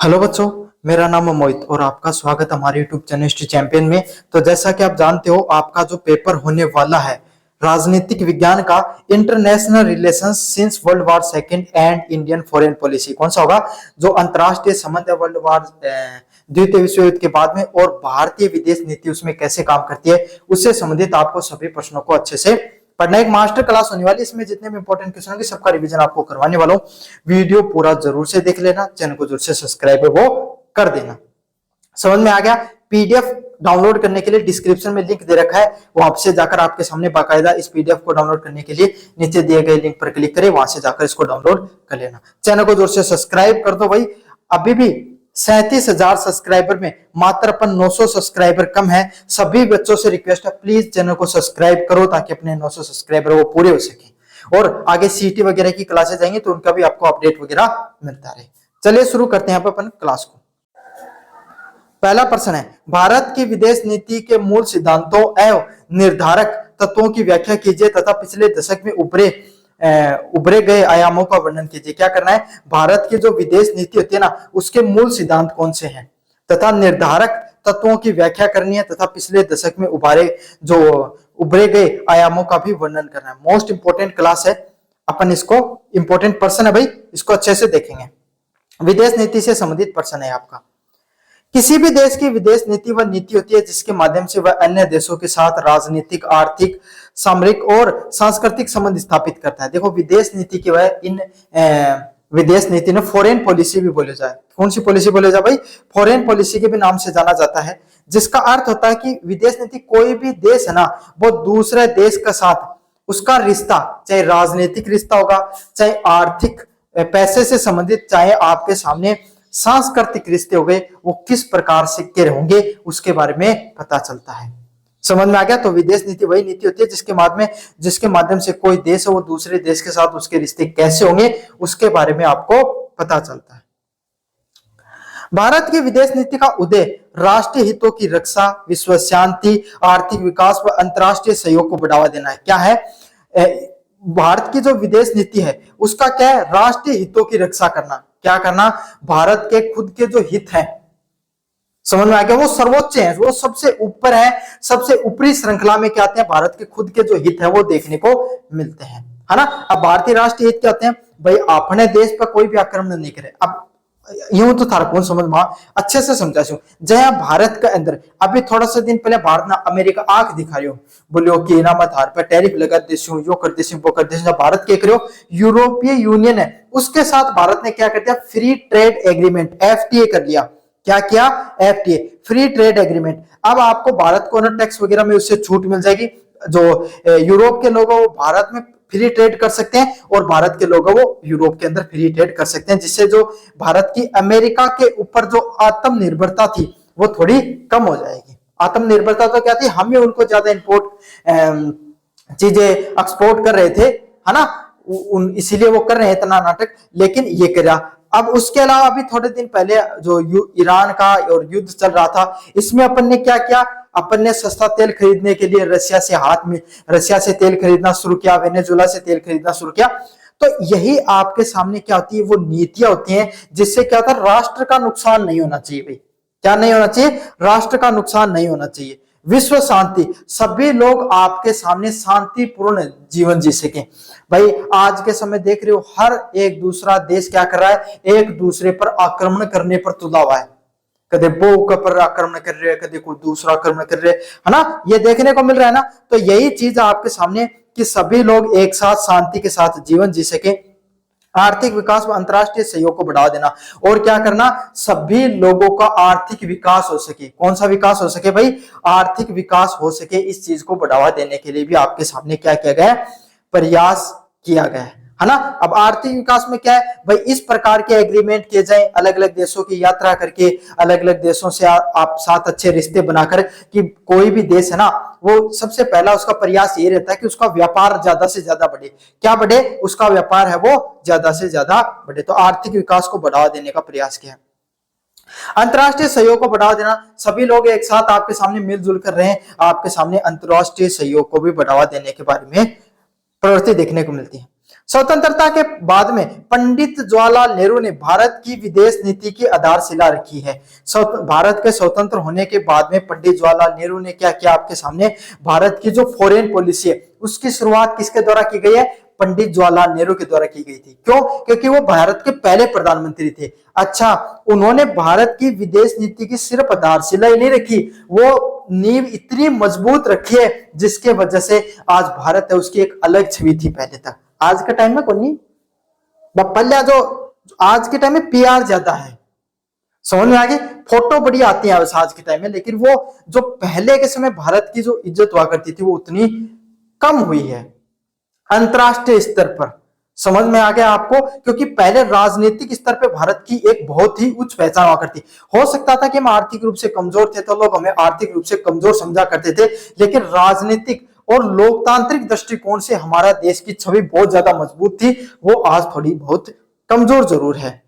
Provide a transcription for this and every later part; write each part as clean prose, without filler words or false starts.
Hello बच्चों, मेरा नाम है मोहित और आपका स्वागत है हमारे यूट्यूब चैनल हिस्ट्री चैंपियन में। तो जैसा कि आप जानते हो, आपका जो पेपर होने वाला है राजनीतिक विज्ञान का, international relations since world war second and Indian foreign policy, कौन सा होगा? जो अंतरराष्ट्रीय संबंध है वर्ल्ड वार द्वितीय विश्व युद्ध के बाद में और भारतीय विदेश नीति उसमें कैसे काम करती है, उससे संबंधित आपको सभी प्रश्नों को अच्छे से पढ़ना। एक मास्टर क्लास होने वाली, इसमें जितने भी इंपॉर्टेंट क्वेश्चन होंगे सबका रिवीजन आपको करवाने वाला हूं। वीडियो पूरा जरूर से देख लेना, चैनल को जरूर से सब्सक्राइब है वो कर देना। समझ में आ गया? पीडीएफ डाउनलोड करने के लिए डिस्क्रिप्शन में लिंक दे रखा है, वहां से जाकर आपके सामने बाकायदा इस पीडीएफ को डाउनलोड करने के लिए नीचे दिए गए लिंक पर क्लिक करें, वहां से जाकर इसको डाउनलोड कर लेना। चैनल को जोर से सब्सक्राइब कर दो भाई। अभी भी 37,000 सब्सक्राइबर में मात्र अपन 900 सब्सक्राइबर कम है। सभी बच्चों से रिक्वेस्ट है, प्लीज चैनल को सब्सक्राइब करो ताकि अपने 900 सब्सक्राइबर वो पूरे हो सके और आगे सीटी वगैरह की क्लासेस जाएंगी तो उनका भी आपको अपडेट वगैरह मिलता रहे। चलिए शुरू करते हैं यहाँ पर अपन क्लास को। पहला प्रश्न है, भारत की विदेश नीति के मूल सिद्धांतों एवं निर्धारक तत्वों की व्याख्या कीजिए तथा पिछले दशक में उभरे गए आयामों का वर्णन कीजिए। क्या करना है? भारत की जो विदेश नीति होती है ना, उसके मूल सिद्धांत कौन से हैं तथा निर्धारक तत्वों की व्याख्या करनी है तथा पिछले दशक में उभरे गए आयामों का भी वर्णन करना है। मोस्ट इंपोर्टेंट क्लास है, अपन इसको इंपोर्टेंट पर्सन है भाई, इसको अच्छे से देखेंगे। विदेश नीति से संबंधित प्रश्न है आपका। किसी भी देश की विदेश नीति वह नीति होती है जिसके माध्यम से वह अन्य देशों के साथ राजनीतिक, आर्थिक, सामरिक और सांस्कृतिक संबंध स्थापित करता है। देखो, विदेश नीति की वह विदेश नीति ने फॉरेन पॉलिसी भी बोले जाए। कौन सी पॉलिसी बोले जाए भाई? फॉरेन पॉलिसी के भी नाम से जाना जाता है, जिसका अर्थ होता है कि विदेश नीति कोई भी देश है ना, वो दूसरे देश के साथ उसका रिश्ता, चाहे राजनीतिक रिश्ता होगा, चाहे आर्थिक पैसे से संबंधित, चाहे आपके सामने सांस्कृतिक रिश्ते हो गए, वो किस प्रकार से के होंगे उसके बारे में पता चलता है। समझ में आ गया? तो विदेश नीति वही नीति होती है जिसके माध्यम से कोई देश है वो दूसरे देश के साथ उसके रिश्ते कैसे होंगे उसके बारे में आपको पता चलता है। भारत की विदेश नीति का उद्देश्य राष्ट्रीय हितों की रक्षा, विश्व शांति, आर्थिक विकास व अंतर्राष्ट्रीय सहयोग को बढ़ावा देना है। क्या है? भारत की जो विदेश नीति है उसका क्या है? राष्ट्रीय हितों की रक्षा करना। क्या करना? भारत के खुद के जो हित हैं, समझ में आ गया, वो सर्वोच्च हैं, वो सबसे ऊपर है, सबसे ऊपरी श्रृंखला में क्या आते हैं? भारत के खुद के जो हित है वो देखने को मिलते हैं, है ना। अब भारतीय राष्ट्रीय हित क्या होते हैं भाई? अपने देश पर कोई भी आक्रमण नहीं करे। अब यूं तो थारा कौन समझ में अच्छे से समझा जय भारत के अंदर अभी थोड़ा सा दिन पहले भारत ना अमेरिका आंख दिखा रही हो, बोलियो कि ना मत हार पर टैरिफ लगा देशों, यो कर देशों, वो कर देशों। भारत के करो यूरोपीय यूनियन है, उसके साथ भारत ने क्या कर दिया? फ्री ट्रेड एग्रीमेंट, एफटीए कर लिया। क्या किया? FTA, free trade agreement. अब आपको भारत को ना टैक्स वगैरह में उससे छूट मिल जाएगी। जो यूरोप के लोग वो भारत में फ्री ट्रेड कर सकते हैं और भारत के लोग वो यूरोप के अंदर फ्री ट्रेड कर सकते हैं, जिससे जो भारत की अमेरिका के ऊपर जो आत्मनिर्भरता थी वो थोड़ी कम हो जाएगी। आत्मनिर्भरता तो क्या थी? हम ही उनको ज्यादा इंपोर्ट चीजें एक्सपोर्ट कर रहे थे, है ना, इसीलिए वो कर रहे हैं इतना नाटक, लेकिन ये करा। अब उसके अलावा अभी थोड़े दिन पहले जो ईरान का और युद्ध चल रहा था, इसमें अपन ने क्या किया? अपन ने सस्ता तेल खरीदने के लिए रशिया से तेल खरीदना शुरू किया, वेनेजुएला से तेल खरीदना शुरू किया। तो यही आपके सामने क्या होती है? वो नीतियां होती हैं जिससे क्या होता है? राष्ट्र का नुकसान नहीं होना चाहिए भाई। क्या नहीं होना चाहिए? राष्ट्र का नुकसान नहीं होना चाहिए। विश्व शांति, सभी लोग आपके सामने शांतिपूर्ण जीवन जी सके। भाई आज के समय देख रहे हो, हर एक दूसरा देश क्या कर रहा है? एक दूसरे पर आक्रमण करने पर तुला हुआ है। कदे वो पर आक्रमण कर रहे हैं, कदे कोई दूसरा आक्रमण कर रहे हैं, है ना, ये देखने को मिल रहा है ना। तो यही चीज आपके सामने कि सभी लोग एक साथ शांति के साथ जीवन जी सके, आर्थिक विकास व अंतर्राष्ट्रीय सहयोग को बढ़ावा देना, और क्या करना? सभी लोगों का आर्थिक विकास हो सके। कौन सा विकास हो सके भाई? आर्थिक विकास हो सके, इस चीज को बढ़ावा देने के लिए भी आपके सामने क्या किया गया है? प्रयास किया गया है ना। अब आर्थिक विकास में क्या है भाई? इस प्रकार के एग्रीमेंट किए जाए, अलग अलग देशों की यात्रा करके, अलग अलग देशों से आप साथ अच्छे रिश्ते बनाकर, कि कोई भी देश है ना, वो सबसे पहला उसका प्रयास ये रहता है कि उसका व्यापार ज्यादा से ज्यादा बढ़े। क्या बढ़े? उसका व्यापार है वो ज्यादा से ज्यादा बढ़े। तो आर्थिक विकास को बढ़ावा देने का प्रयास किया। अंतर्राष्ट्रीय सहयोग को बढ़ावा देना, सभी लोग एक साथ आपके सामने मिलजुल कर रहे हैं, आपके सामने अंतर्राष्ट्रीय सहयोग को भी बढ़ावा देने के बारे में प्रवृत्ति देखने को मिलती है। स्वतंत्रता के बाद में पंडित जवाहरलाल नेहरू ने भारत की विदेश नीति की आधारशिला रखी है। भारत के स्वतंत्र होने के बाद में पंडित जवाहरलाल नेहरू ने क्या किया, आपके सामने भारत की जो फॉरेन पॉलिसी है उसकी शुरुआत किसके द्वारा की गई है, पंडित जवाहरलाल नेहरू के द्वारा की गई थी। क्यों? क्योंकि वो भारत के पहले प्रधानमंत्री थे। अच्छा, उन्होंने भारत की विदेश नीति की सिर्फ आधारशिला ही नहीं रखी, वो नींव इतनी मजबूत रखी है जिसके वजह से आज भारत है उसकी एक अलग छवि थी पहले तक। आज के टाइम में कौन नहीं पल्ला, जो आज के टाइम में पीआर ज्यादा है, समझ में आ गई, फोटो बड़ी आती है आज के टाइम में, लेकिन वो जो पहले के समय भारत की जो इज्जत हुआ करती थी वो उतनी कम हुई है अंतरराष्ट्रीय स्तर पर। समझ में आ गया आपको? क्योंकि पहले राजनीतिक स्तर पे भारत की एक बहुत ही उच्च पहचान हुआ करती। हो सकता था कि हम आर्थिक रूप से कमजोर थे तो लोग हमें आर्थिक रूप से कमजोर समझा करते थे, लेकिन राजनीतिक और लोकतांत्रिक दृष्टिकोण से हमारा देश की छवि बहुत ज्यादा मजबूत थी। वो आज थोड़ी बहुत कमजोर जरूर है।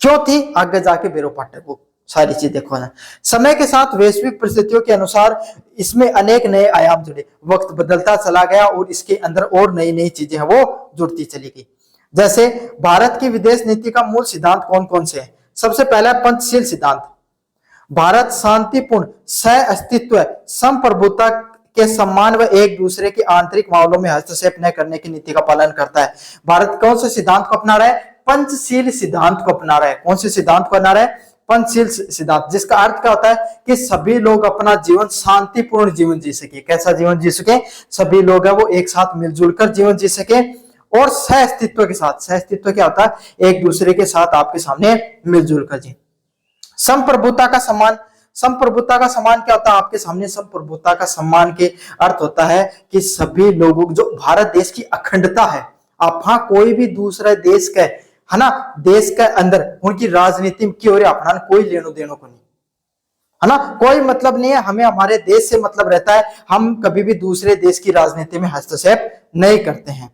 क्यों थी? आगे जाके बेरो पाठक वो सारी चीज देखो ना। समय के साथ वैश्विक परिस्थितियों के अनुसार इसमें अनेक नए आयाम जुड़े, वक्त बदलता चला गया और इसके अंदर और नई नई चीजें हैं वो जुड़ती चली गई। जैसे भारत की विदेश नीति का मूल सिद्धांत कौन कौन से हैं? सबसे पहला पंचशील सिद्धांत। भारत शांतिपूर्ण सह अस्तित्व, संप्रभुता के सम्मान व एक दूसरे के आंतरिक मामलों में हस्तक्षेप न करने की नीति का पालन करता है। भारत कौन से सिद्धांत को अपना रहा है? पंचशील सिद्धांत को अपना रहा है। कौन से सिद्धांत को अपना रहा है? पंचशील सिद्धांत, जिसका अर्थ क्या होता है कि सभी लोग अपना जीवन शांतिपूर्ण जीवन जी सके। कैसा जीवन जी सके? सभी लोग है वो एक साथ मिलजुल कर जीवन जी सके और सह अस्तित्व के साथ। सह अस्तित्व क्या होता है? एक दूसरे के साथ आपके सामने मिलजुल कर जी। संप्रभुता का सम्मान। संप्रभुता का सम्मान क्या होता है आपके सामने? संप्रभुता का सम्मान के अर्थ होता है कि सभी लोगों, जो भारत देश की अखंडता है, आप हाँ कोई भी दूसरा देश का है ना, देश के अंदर उनकी राजनीति की ओर अपना कोई लेनो देनो को नहीं है ना, कोई मतलब नहीं है। हमें हमारे देश से मतलब रहता है, हम कभी भी दूसरे देश की राजनीति में हस्तक्षेप नहीं करते हैं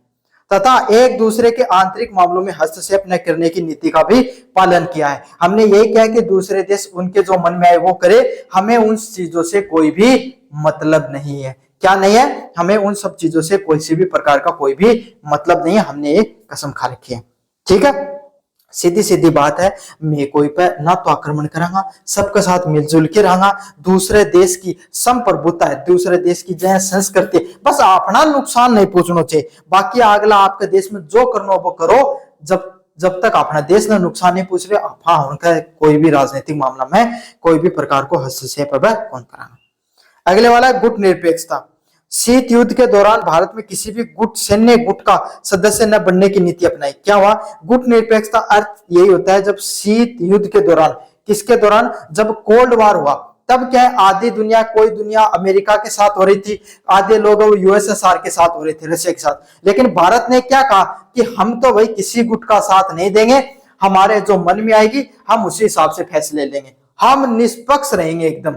तथा एक दूसरे के आंतरिक मामलों में हस्तक्षेप न करने की नीति का भी पालन किया है। हमने यही किया कि दूसरे देश उनके जो मन में आए वो करे, हमें उन चीजों से कोई भी मतलब नहीं है। क्या नहीं है? हमें उन सब चीजों से कोई सी भी प्रकार का कोई भी मतलब नहीं है। हमने एक कसम खा रखी है, ठीक है। सीधी सीधी बात है, मैं कोई पे ना तो आक्रमण करांगा, सबके साथ मिलजुल के रहूंगा। दूसरे देश की संप्रभुता है, दूसरे देश की जय संस्कृति, बस अपना नुकसान नहीं पहुंचना चाहिए। बाकी अगला आपके देश में जो करना वो करो, जब तक अपना देश ने नुकसान नहीं पूछ रहे, आप हाँ उनका कोई भी राजनीतिक मामला में कोई भी प्रकार को हस्तक्षेप कौन कराना। अगले वाला है गुट निरपेक्षता। शीत युद्ध के दौरान भारत में किसी भी गुट, सैन्य गुट का सदस्य न बनने की नीति अपनाई। क्या हुआ? गुट निरपेक्षता अर्थ यही होता है, जब शीत युद्ध के दौरान, किसके दौरान? जब कोल्ड वार हुआ, तब क्या है, आधी दुनिया, कोई दुनिया अमेरिका के साथ हो रही थी, आधे लोग यूएसएसआर के साथ हो रहे थे, रशिया के साथ। लेकिन भारत ने क्या कहा कि हम तो भाई किसी गुट का साथ नहीं देंगे, हमारे जो मन में आएगी हम उसी हिसाब से फैसले लेंगे, हम निष्पक्ष रहेंगे एकदम,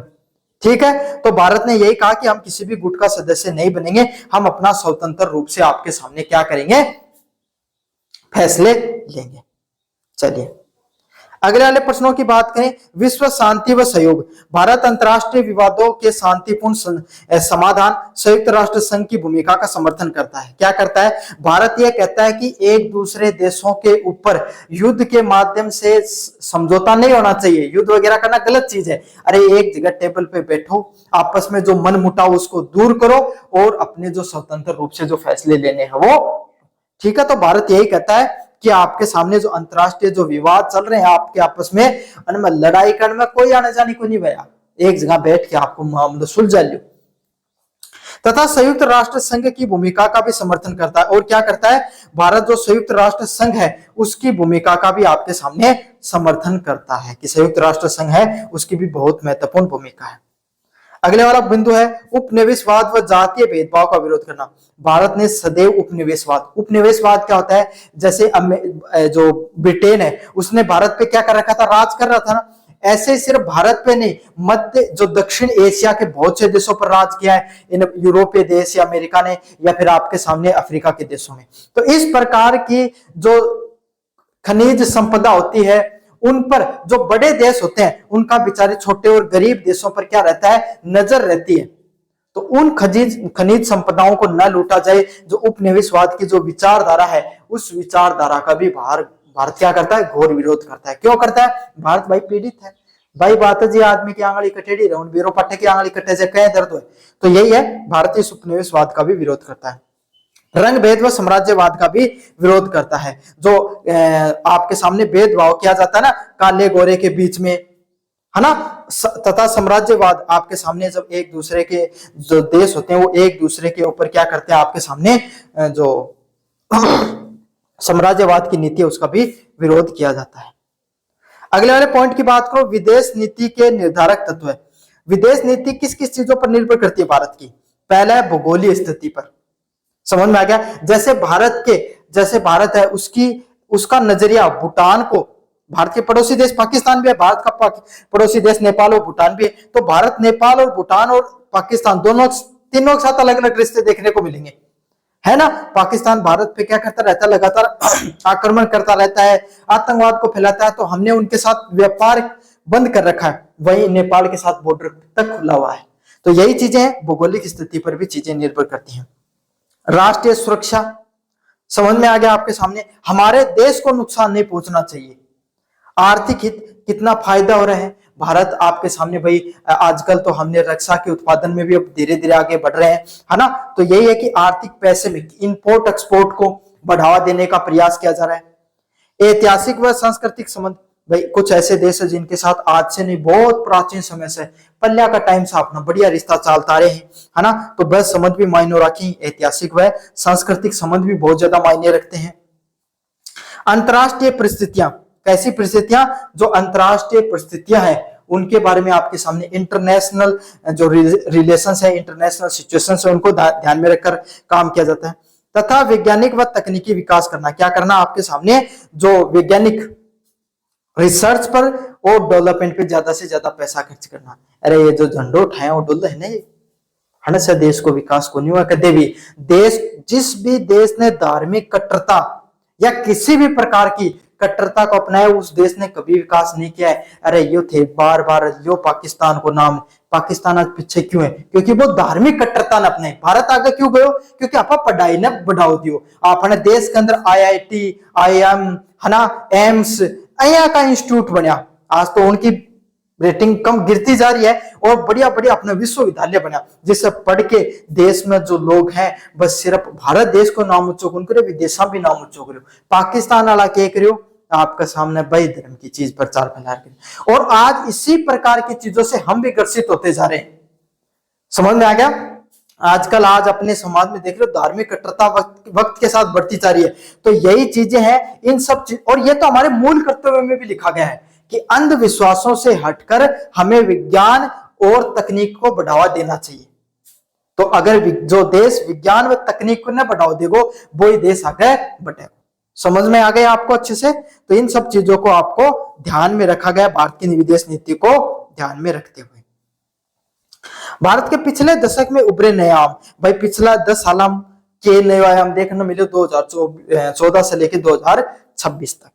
ठीक है। तो भारत ने यही कहा कि हम किसी भी गुट का सदस्य नहीं बनेंगे, हम अपना स्वतंत्र रूप से आपके सामने क्या करेंगे? फैसले लेंगे। चलिए अगले वाले प्रश्नों की बात करें। विश्व शांति व सहयोग। भारत अंतरराष्ट्रीय विवादों के शांतिपूर्ण समाधान, संयुक्त राष्ट्र संघ की भूमिका का समर्थन करता है। क्या करता है? भारत यह कहता है कि एक दूसरे देशों के ऊपर युद्ध के माध्यम से समझौता नहीं होना चाहिए। युद्ध वगैरह करना गलत चीज है। अरे एक जगह टेबल पे बैठो, आपस में जो मन मुटाव उसको दूर करो और अपने जो स्वतंत्र रूप से जो फैसले लेने हैं वो, ठीक है। तो भारत यही कहता है कि आपके सामने जो अंतरराष्ट्रीय जो विवाद चल रहे हैं आपके आपस में, उनमें लड़ाई करने में कोई आने जाने को नहीं भैया, एक जगह बैठ के आपको मामला सुलझा लो। तथा संयुक्त राष्ट्र संघ की भूमिका का भी समर्थन करता है। और क्या करता है? भारत जो संयुक्त राष्ट्र संघ है उसकी भूमिका का भी आपके सामने समर्थन करता है कि संयुक्त राष्ट्र संघ है उसकी भी बहुत महत्वपूर्ण भूमिका है। अगले वाला बिंदु है उपनिवेशवाद व जातीय भेदभाव का विरोध करना। भारत ने सदैव उपनिवेशवाद, उपनिवेशवाद क्या होता है? जैसे जो ब्रिटेन है उसने भारत पे क्या कर रखा था? राज कर रहा था ना। ऐसे सिर्फ भारत पे नहीं, मध्य जो दक्षिण एशिया के बहुत से देशों पर राज किया है, इन यूरोपीय देश या अमेरिका ने, या फिर आपके सामने अफ्रीका के देशों में। तो इस प्रकार की जो खनिज संपदा होती है उन पर जो बड़े देश होते हैं उनका बेचारे छोटे और गरीब देशों पर क्या रहता है? नजर रहती है। तो उन खनिज संपदाओं को न लूटा जाए। जो उपनिवेशवाद की जो विचारधारा है, उस विचारधारा का भी भारत क्या करता है, घोर विरोध करता है। क्यों करता है? भारत भाई पीड़ित है भाई, बात जी आदमी की आंगली कटेड़ी रहे, बीरो पट्टे की आंगली कटे से कहीं दर्द हो। तो यही है, भारतीय उपनिवेशवाद का भी विरोध करता है। रंग भेद व साम्राज्यवाद का भी विरोध करता है। जो आपके सामने भेदभाव किया जाता है ना काले गोरे के बीच में, है ना, तथा साम्राज्यवाद आपके सामने जब एक दूसरे के जो देश होते हैं वो एक दूसरे के ऊपर क्या करते हैं, आपके सामने जो साम्राज्यवाद की नीति है उसका भी विरोध किया जाता है। अगले वाले पॉइंट की बात करो, विदेश नीति के निर्धारक तत्व है। विदेश नीति किस किस चीजों पर निर्भर करती है भारत की? पहला है भौगोलिक स्थिति पर। समझ में आ गया? जैसे भारत है उसका नजरिया भूटान को, भारत के पड़ोसी देश पाकिस्तान भी है, भारत का पड़ोसी देश नेपाल और भूटान भी है। तो भारत, नेपाल और भूटान और पाकिस्तान तीनों के साथ अलग अलग रिश्ते देखने को मिलेंगे, है ना। पाकिस्तान भारत पे क्या करता रहता है, लगातार आक्रमण करता रहता है, आतंकवाद को फैलाता है, तो हमने उनके साथ व्यापार बंद कर रखा है। वही नेपाल के साथ बॉर्डर तक खुला हुआ है। तो यही चीजें भौगोलिक स्थिति पर भी चीजें निर्भर करती हैं। राष्ट्रीय सुरक्षा, समझ में आ गया आपके सामने, हमारे देश को नुकसान नहीं पहुंचना चाहिए। आर्थिक हित, कितना फायदा हो रहा है भारत आपके सामने भाई। आजकल तो हमने रक्षा के उत्पादन में भी अब धीरे धीरे आगे बढ़ रहे हैं, है ना। तो यही है कि आर्थिक पैसे में इंपोर्ट एक्सपोर्ट को बढ़ावा देने का प्रयास किया जा रहा है। ऐतिहासिक व सांस्कृतिक संबंध, भाई कुछ ऐसे देश है जिनके साथ आज से नहीं बहुत प्राचीन समय से, पल्ल्या का टाइम से अपना बढ़िया रिश्ता चलता रहे हैं, है ना। तो बस संबंध भी मायने रखें, ऐतिहासिक व सांस्कृतिक संबंध भी बहुत ज्यादा मायने रखते हैं। अंतरराष्ट्रीय परिस्थितियां, कैसी परिस्थितियां? जो अंतरराष्ट्रीय परिस्थितियां हैं उनके बारे में आपके सामने इंटरनेशनल जो रिलेशंस है, इंटरनेशनल सिचुएशंस है, उनको ध्यान में रखकर काम किया जाता है। तथा वैज्ञानिक व तकनीकी विकास करना, क्या करना आपके सामने, जो वैज्ञानिक रिसर्च पर और डेवलपमेंट पे ज्यादा से ज्यादा पैसा खर्च करना। अरे ये जो झंडो उठाए वो डुल्ला है ना, ये है ना, देश को विकास को नहीं हुआ कदे भी। जिस भी देश ने धार्मिक कट्टरता या किसी भी प्रकार की कट्टरता को अपनाया, उस देश ने कभी विकास नहीं किया है। अरे यो थे बार बार जो पाकिस्तान को नाम, पाकिस्तान आज पीछे क्यों है? क्योंकि वो धार्मिक कट्टरता न अपने। भारत आगे क्यों गयो? क्योंकि आप पढ़ाई ने बढ़ाओ दियो, आपने देश के अंदर IIT, IIM, है ना, एम्स अया का इंस्टीट्यूट बनया। आज तो उनकी रेटिंग कम गिरती जा रही है और बढ़िया बढ़िया अपना विश्वविद्यालय बना, जिससे पढ़ के देश में जो लोग हैं बस सिर्फ भारत देश को नाम उच्चो करो, विदेशा भी नाम उच्चो करो। पाकिस्तान वाला क्या करो, आपका सामने भाई धर्म की चीज प्रचार फैला रहे। और आज इसी प्रकार की चीजों से हम भी ग्रसित होते जा रहे हैं। समझ में आ गया? आजकल आज अपने समाज में देख लो धार्मिक कट्टरता वक्त के साथ बढ़ती जा रही है। तो यही चीजें हैं, इन सब चीज, और ये तो हमारे मूल कर्तव्य में भी लिखा गया है कि अंधविश्वासों से हटकर हमें विज्ञान और तकनीक को बढ़ावा देना चाहिए। तो अगर जो देश विज्ञान व तकनीक को न बढ़ावा देगा वो ही देश आगे बढ़ेगा। समझ में आ गया आपको अच्छे से? तो इन सब चीजों को आपको ध्यान में रखा गया भारत की विदेश नीति को ध्यान में रखते हुए। भारत के पिछले दशक में उभरे नए आयाम, भाई पिछला 10 साल के नए आयाम देखने मिले 2014 से लेकर 2026 तक।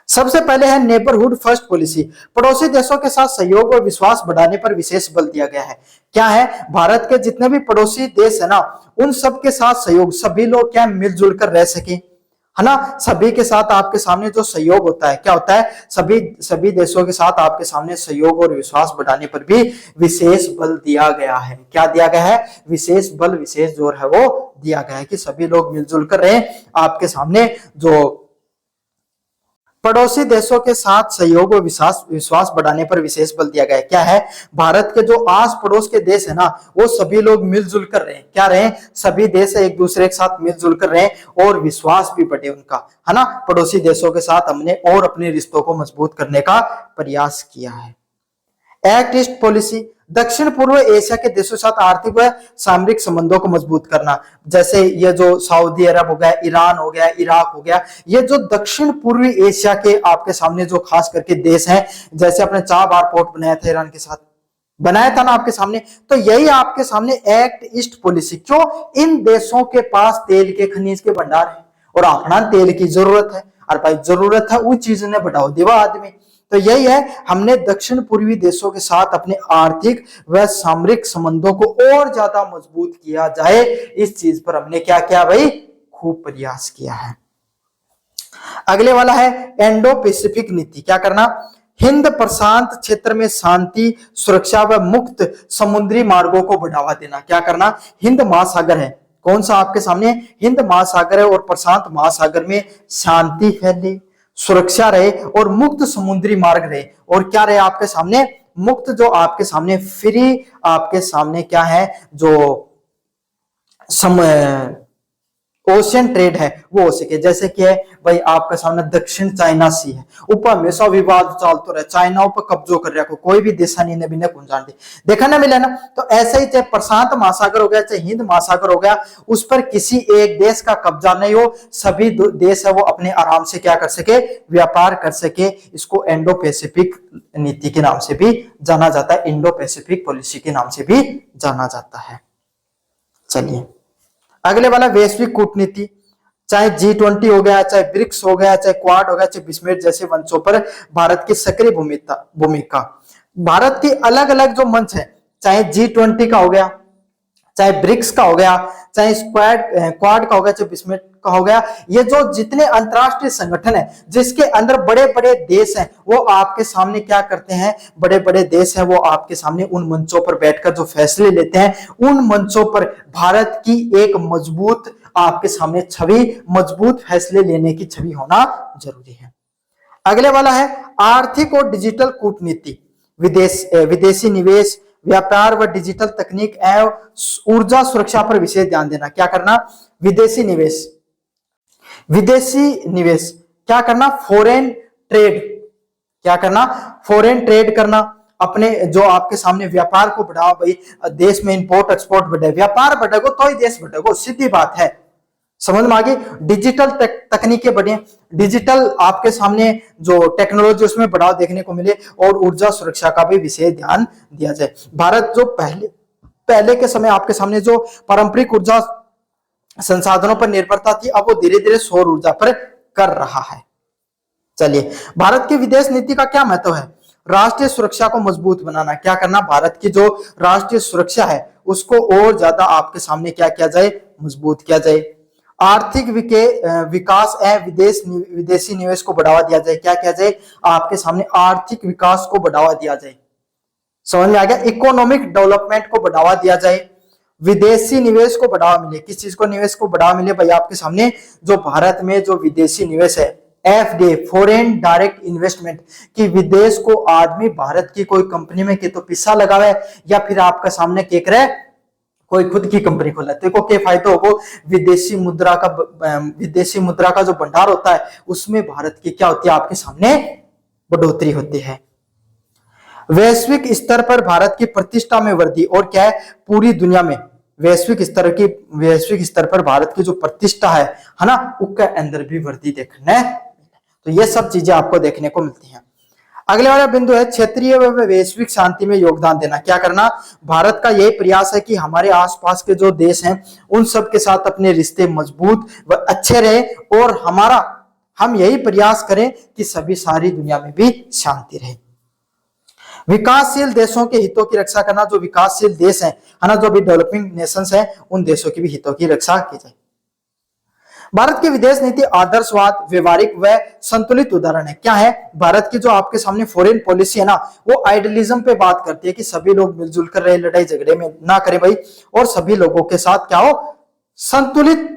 सबसे पहले है नेबरहुड फर्स्ट पॉलिसी, पड़ोसी देशों के साथ सहयोग और विश्वास बढ़ाने पर विशेष बल दिया गया है। क्या है? भारत के जितने भी पड़ोसी देश है ना, उन सब के साथ सहयोग, सभी लोग क्या मिलजुल कर रह सके, है ना। सभी के साथ आपके सामने जो सहयोग होता है, क्या होता है, सभी देशों के साथ आपके सामने सहयोग और विश्वास बढ़ाने पर भी विशेष बल दिया गया है। क्या दिया गया है? विशेष बल, विशेष जोर है वो दिया गया है कि सभी लोग मिलजुल कर रहे। आपके सामने जो पड़ोसी देशों के साथ सहयोग और विश्वास बढ़ाने पर विशेष बल दिया गया है। क्या है? भारत के जो आस पड़ोस के देश है ना, वो सभी लोग मिलजुल कर रहे हैं। क्या रहे? सभी देश एक दूसरे के साथ मिलजुल कर रहे हैं और विश्वास भी बढ़े उनका, है ना। पड़ोसी देशों के साथ हमने और अपने रिश्तों को मजबूत करने का प्रयास किया है। एक्ट ईस्ट पॉलिसी, दक्षिण पूर्व एशिया के देशों के साथ आर्थिक व सामरिक संबंधों को मजबूत करना। जैसे ये जो सऊदी अरब हो गया, ईरान हो गया, इराक हो गया, ये जो दक्षिण पूर्वी एशिया के आपके सामने जो खास करके देश हैं, जैसे अपने 4 बार पोर्ट बनाया था ईरान के साथ, बनाया था ना आपके सामने। तो यही आपके सामने एक्ट ईस्ट पॉलिसी। क्यों? इन देशों के पास तेल के खनिज के भंडार है और अपना तेल की जरूरत है, और भाई जरूरत है उस चीज ने बढ़ाओ देवा आदमी। तो यही है, हमने दक्षिण पूर्वी देशों के साथ अपने आर्थिक व सामरिक संबंधों को और ज्यादा मजबूत किया जाए, इस चीज पर हमने क्या किया भाई, खूब प्रयास किया है। अगले वाला है इंडो पैसिफिक नीति। क्या करना, हिंद प्रशांत क्षेत्र में शांति, सुरक्षा व मुक्त समुद्री मार्गों को बढ़ावा देना। क्या करना, हिंद महासागर है, कौन सा आपके सामने, हिंद महासागर है, और प्रशांत महासागर में शांति फैले, सुरक्षा रहे और मुक्त समुद्री मार्ग रहे, और क्या रहे आपके सामने, मुक्त, जो आपके सामने फ्री, आपके सामने क्या है, जो ओशियन ट्रेड है वो हो सके। जैसे कि है भाई आपके सामने दक्षिण चाइना सी है, ऊपर हमेशा विवाद चलते रहे, चाइना ऊपर कब्जो कर रहा, कोई भी देश नहीं ने कौन जानते, देखा ना मिला ना। तो ऐसे ही चाहे प्रशांत महासागर हो गया, चाहे हिंद महासागर हो गया, उस पर किसी एक देश का कब्जा नहीं हो, सभी देश है वो अपने आराम से क्या कर सके, व्यापार कर सके। इसको इंडो पैसिफिक नीति के नाम से भी जाना जाता है, इंडो पैसिफिक पॉलिसी के नाम से भी जाना जाता है। चलिए अगले वाला वैश्विक कूटनीति, चाहे G20 हो गया, चाहे ब्रिक्स हो गया, चाहे क्वाड हो गया, चाहे बिस्मेट जैसे मंचों पर भारत की सक्रिय भूमिका। भारत की अलग अलग जो मंच है, चाहे G20 का हो गया, चाहे ब्रिक्स का हो गया, चाहे क्वाड का हो गया, चाहे बिस्मेट का हो गया, ये जो जितने अंतरराष्ट्रीय संगठन है जिसके अंदर बड़े बड़े देश हैं, वो आपके सामने क्या करते हैं, बड़े बड़े देश हैं वो आपके सामने उन मंचों पर बैठकर जो फैसले लेते हैं, उन मंचों पर भारत की एक मजबूत आपके सामने छवि, मजबूत फैसले लेने की छवि होना जरूरी है। अगले वाला है आर्थिक और डिजिटल कूटनीति, विदेशी निवेश, व्यापार व डिजिटल तकनीक एवं ऊर्जा सुरक्षा पर विशेष ध्यान देना। क्या करना, विदेशी निवेश, विदेशी निवेश क्या करना, फॉरेन ट्रेड, क्या करना, फॉरेन ट्रेड करना, अपने जो आपके सामने व्यापार को बढ़ावा, भाई देश में इंपोर्ट एक्सपोर्ट बढ़े, व्यापार बढ़ेगा तो ही देश बढ़ेगा, सीधी बात है, समझ में आ गई। डिजिटल तकनीकें बढ़े, डिजिटल आपके सामने जो टेक्नोलॉजी उसमें बढ़ावा देखने को मिले, और ऊर्जा सुरक्षा का भी विशेष ध्यान दिया जाए। भारत जो पहले के समय आपके सामने जो पारंपरिक ऊर्जा संसाधनों पर निर्भरता थी, अब वो धीरे धीरे सौर ऊर्जा पर कर रहा है। चलिए भारत की विदेश नीति का क्या महत्व है, राष्ट्रीय सुरक्षा को मजबूत बनाना। क्या करना, भारत की जो राष्ट्रीय सुरक्षा है उसको और ज्यादा आपके सामने क्या किया जाए, मजबूत किया जाए। आर्थिक विकास एवं विदेशी निवेश को बढ़ावा दिया जाए। क्या किया जाए, आपके सामने आर्थिक विकास को बढ़ावा दिया जाए, समझ में आ गया, इकोनॉमिक डेवलपमेंट को बढ़ावा दिया जाए, विदेशी निवेश को बढ़ावा मिले। किस चीज को निवेश को बढ़ावा मिले, भाई आपके सामने जो भारत में जो विदेशी निवेश है, FDI फॉरेन डायरेक्ट इन्वेस्टमेंट, कि विदेश को आदमी भारत की कोई कंपनी में के तो पैसा लगावे, या फिर आपके सामने के करे कोई खुद की कंपनी खोला, देखो क्या फायदा होगा, विदेशी मुद्रा का जो भंडार होता है उसमें भारत की क्या होती है, आपके सामने बढ़ोतरी होती है। वैश्विक स्तर पर भारत की प्रतिष्ठा में वृद्धि, और क्या है, पूरी दुनिया में वैश्विक स्तर पर भारत की जो प्रतिष्ठा है ना, उसके अंदर भी वृद्धि देखने, तो ये सब चीजें आपको देखने को मिलती हैं। अगले वाला बिंदु है क्षेत्रीय व वैश्विक शांति में योगदान देना। क्या करना, भारत का यही प्रयास है कि हमारे आसपास के जो देश हैं उन सब के साथ अपने रिश्ते मजबूत व अच्छे रहे, और हम यही प्रयास करें कि सारी दुनिया में भी शांति रहे। विकासशील देशों के हितों की रक्षा करना, जो विकासशील देश है ना, जो भी डेवलपिंग नेशंस है, उन देशों की भी हितों की रक्षा की जाए। भारत की विदेश नीति आदर्शवाद, व्यवहारिक व संतुलित उदाहरण है। क्या है, भारत की जो आपके सामने फॉरेन पॉलिसी है ना, वो आइडियलिज्म पे बात करती है कि सभी लोग मिलजुल कर रहे, लड़ाई झगड़े में ना करें भाई, और सभी लोगों के साथ क्या हो, संतुलित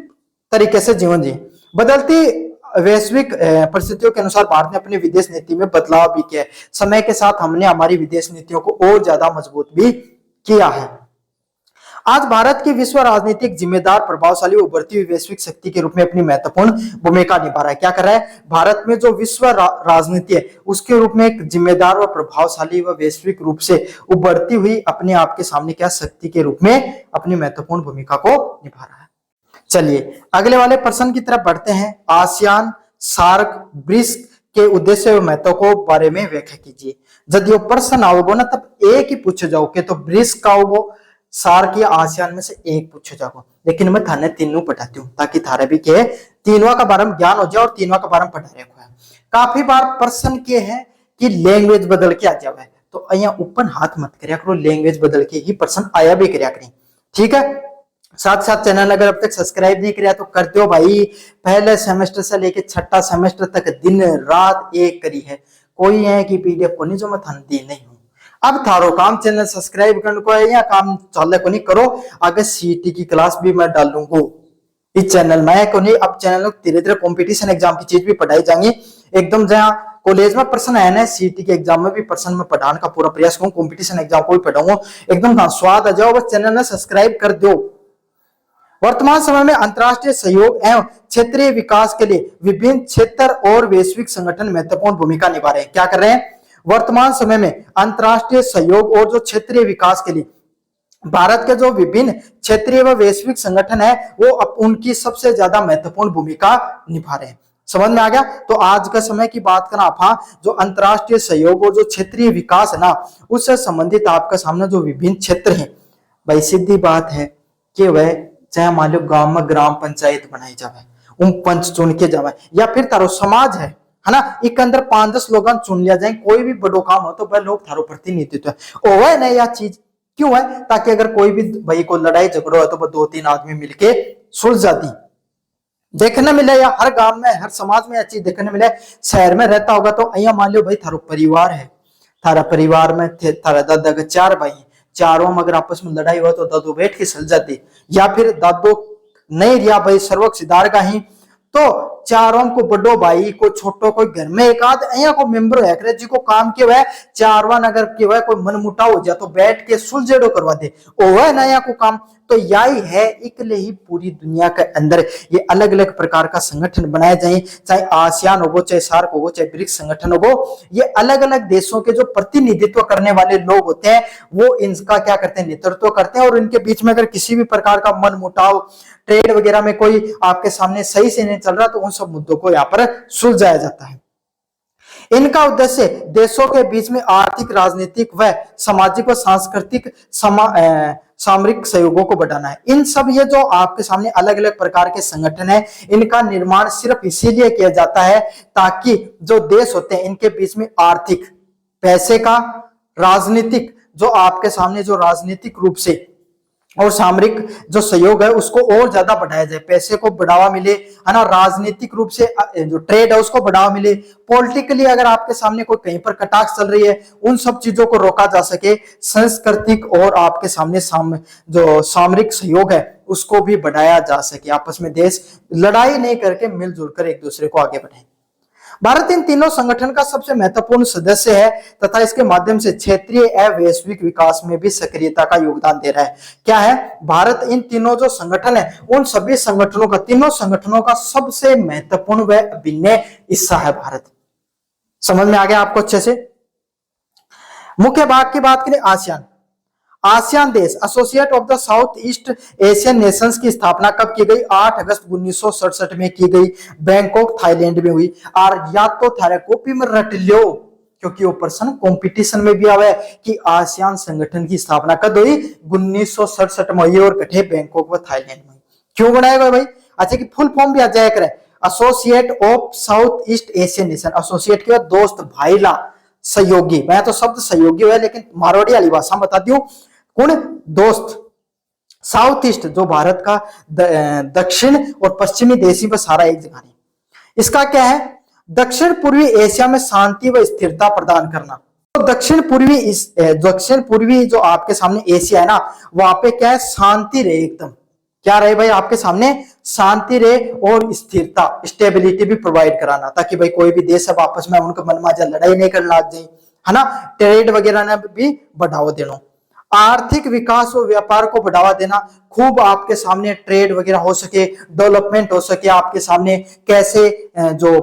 तरीके से जीवन जिए। बदलती वैश्विक परिस्थितियों के अनुसार भारत ने अपनी विदेश नीति में बदलाव भी किया है। समय के साथ हमने हमारी विदेश नीतियों को और ज्यादा मजबूत भी किया है। आज भारत की विश्व राजनीतिक जिम्मेदार, प्रभावशाली, उभरती हुई वैश्विक शक्ति के रूप में अपनी महत्वपूर्ण भूमिका निभा रहा है। क्या कर रहा है, भारत में जो विश्व राजनीति है उसके रूप में एक जिम्मेदार व प्रभावशाली व वैश्विक रूप से उभरती हुई अपने आप के सामने क्या शक्ति के रूप में अपनी महत्वपूर्ण भूमिका को निभा रहा है। चलिए अगले वाले प्रश्न की तरफ बढ़ते हैं। आसियान, सार्क, ब्रिक्स के उद्देश्य व महत्व को बारे में व्याख्या कीजिए। यदि वो प्रश्न आओगे ना तब एक ही पूछे जाओगे, तो ब्रिक्स का होगा, सार्क या आसियान में से एक पूछे जाओगे, लेकिन मैं थाने तीनों पढ़ाती हूँ ताकि थारे भी के तीनों का बारे में ज्ञान हो जाए और तीनों का बारे में पढ़ा रखा है। काफी बार प्रश्न के हैं कि लैंग्वेज बदल के आ जावे, तो अहियां ओपन हाथ मत करया करो, लैंग्वेज बदल के ही पर्सन आया भी करया करें। ठीक है, साथ साथ चैनल अगर अब तक सब्सक्राइब नहीं किया तो कर दो भाई। पहले सेमेस्टर से लेके छठा सेमेस्टर तक दिन रात एक करी है, कोई है कि पीडीएफ को नहीं जो मैं थाने दी नहीं हूं। अब थारो काम चैनल सब्सक्राइब करने को है या काम चाले को नहीं करो। आगे सीईटी की क्लास भी मैं डालूंगा इस चैनल में को नहीं। अब चैनल धीरे धीरे कंपटीशन एग्जाम की चीज भी पढ़ाई जाएंगी एकदम। जहां कॉलेज में पर्सन है ना, सीईटी के एग्जाम में भी पर्सन में पढ़ाने का पूरा प्रयास करूँ, कंपटीशन एग्जाम को भी पढ़ाऊंगा एकदम। स्वाद आ जाओ, बस चैनल में सब्सक्राइब कर दो। वर्तमान समय में अंतर्राष्ट्रीय सहयोग एवं क्षेत्रीय विकास के लिए विभिन्न क्षेत्र और वैश्विक संगठन महत्वपूर्ण भूमिका निभा रहे हैं। क्या कर रहे हैं? वर्तमान समय में अंतर्राष्ट्रीय सहयोग और जो क्षेत्रीय विकास के लिए भारत के जो विभिन्न क्षेत्रीय व वैश्विक संगठन है वो उनकी सबसे ज्यादा महत्वपूर्ण भूमिका निभा रहे हैं। समझ में आ गया? तो आज का समय की बात करना आप, जो अंतर्राष्ट्रीय सहयोग और जो क्षेत्रीय विकास है ना, उससे संबंधित आपका सामने जो विभिन्न क्षेत्र हैं, भाई सीधी बात है कि वह चाहे मान लो गांव में ग्राम पंचायत बनाई जाए, उन पंच चुन के जावे, या फिर तारो समाज है ना, एक अंदर 5-10 लोग चुन लिया जाए, कोई भी बड़ो काम हो तो वह लोग थारो प्रतिनिधित्व है ओवे ना। यह चीज क्यों है? ताकि अगर कोई भी भाई को लड़ाई झगड़ो है तो वह 2-3 आदमी मिलके सुलझ जाती देखने मिले, या हर गांव में हर समाज में यह चीज देखने मिले। शहर में रहता होगा तो अहिया मान लो भाई थारो परिवार है, थारा परिवार में थारा दादा के 4 भाई, चारों में अगर आपस में लड़ाई हुआ तो दादू बैठ के सुलझ जाती, या फिर दादू नहीं रिया भाई सर्वक सिधार का ही तो चारों को बड़ो भाई को छोटो कोई घर में एक आध अहिया को मेंबर है करे जी को काम के वह चारवान अगर के वह कोई मन मुटाव हो जाए तो बैठ के सुलझेड़ो करवा दे ओ वह नया को काम। तो यही है, इकले ही पूरी दुनिया के अंदर ये अलग अलग प्रकार का संगठन बनाए जाए, चाहे आसियान हो, चाहे सार्क हो, चाहे ब्रिक्स संगठन हो। ये अलग अलग देशों के जो प्रतिनिधित्व करने वाले लोग होते हैं वो इनका क्या करते हैं, नेतृत्व करते हैं। और इनके बीच में अगर किसी भी प्रकार का मन मुटाव, ट्रेड वगैरह में कोई आपके सामने सही से नहीं चल रहा तो उन सब मुद्दों को यहाँ पर सुलझाया जाता है। इनका उद्देश्य देशों के बीच में आर्थिक, राजनीतिक व सामाजिक व सांस्कृतिक सामरिक सहयोगों को बढ़ाना है। इन सब ये जो आपके सामने अलग अलग प्रकार के संगठन है, इनका निर्माण सिर्फ इसीलिए किया जाता है ताकि जो देश होते हैं इनके बीच में आर्थिक, पैसे का, राजनीतिक, जो आपके सामने जो राजनीतिक रूप से और सामरिक जो सहयोग है उसको और ज्यादा बढ़ाया जाए, पैसे को बढ़ावा मिले, है ना, राजनीतिक रूप से जो ट्रेड है उसको बढ़ावा मिले, पॉलिटिकली अगर आपके सामने कोई कहीं पर कटाक्ष चल रही है उन सब चीजों को रोका जा सके, सांस्कृतिक और आपके सामने जो सामरिक सहयोग है उसको भी बढ़ाया जा सके, आपस में देश लड़ाई नहीं करके मिलजुल कर एक दूसरे को आगे बढ़ाए। भारत इन तीनों संगठन का सबसे महत्वपूर्ण सदस्य है तथा इसके माध्यम से क्षेत्रीय एवं वैश्विक विकास में भी सक्रियता का योगदान दे रहा है। क्या है? भारत इन तीनों जो संगठन है उन सभी संगठनों का, तीनों संगठनों का सबसे महत्वपूर्ण व अभिन्न हिस्सा है भारत। समझ में आ गया आपको अच्छे से? मुख्य भाग की बात करें, आसियान। आसियान देश, associate of the south east Asian Nations की स्थापना कब की गई? 8 अगस्त 1967 में की गई, बैंकॉक थाईलैंड में हुई। और या तो थारे कॉपी में रट लो क्योंकि वो पर्सन कंपटीशन में भी आवे कि आसियान संगठन की स्थापना कब हुई? 1967 में हुई और कठे बैंकॉक व थाईलैंड में। क्यों बनाया गया भाई? अच्छा कि फुल फॉर्म भी आ जाया करे, associate of south east Asian nation. Associate के दोस्त, भाईला, सहयोगी, मैं तो शब्द सहयोगी है लेकिन मारवाड़ी वाली भाषा बता दूं, कौन? दोस्त। साउथ ईस्ट जो भारत का दक्षिण और पश्चिमी देशी व सारा एक जगह है। इसका क्या है? दक्षिण पूर्वी एशिया में शांति व स्थिरता प्रदान करना। तो दक्षिण पूर्वी जो आपके सामने एशिया है ना, वहां पे क्या है? शांति रहे एकदम। क्या रहे भाई? आपके सामने शांति रहे और स्थिरता, स्टेबिलिटी भी प्रोवाइड कराना, ताकि भाई कोई भी देश अब आपस में उनका मनमाजा लड़ाई नहीं करने लग जाए, है ना। ट्रेड वगैरह ने भी बढ़ावा देना, आर्थिक विकास और व्यापार को बढ़ावा देना, खूब आपके सामने ट्रेड वगैरह हो सके, डेवलपमेंट हो सके, आपके सामने कैसे जो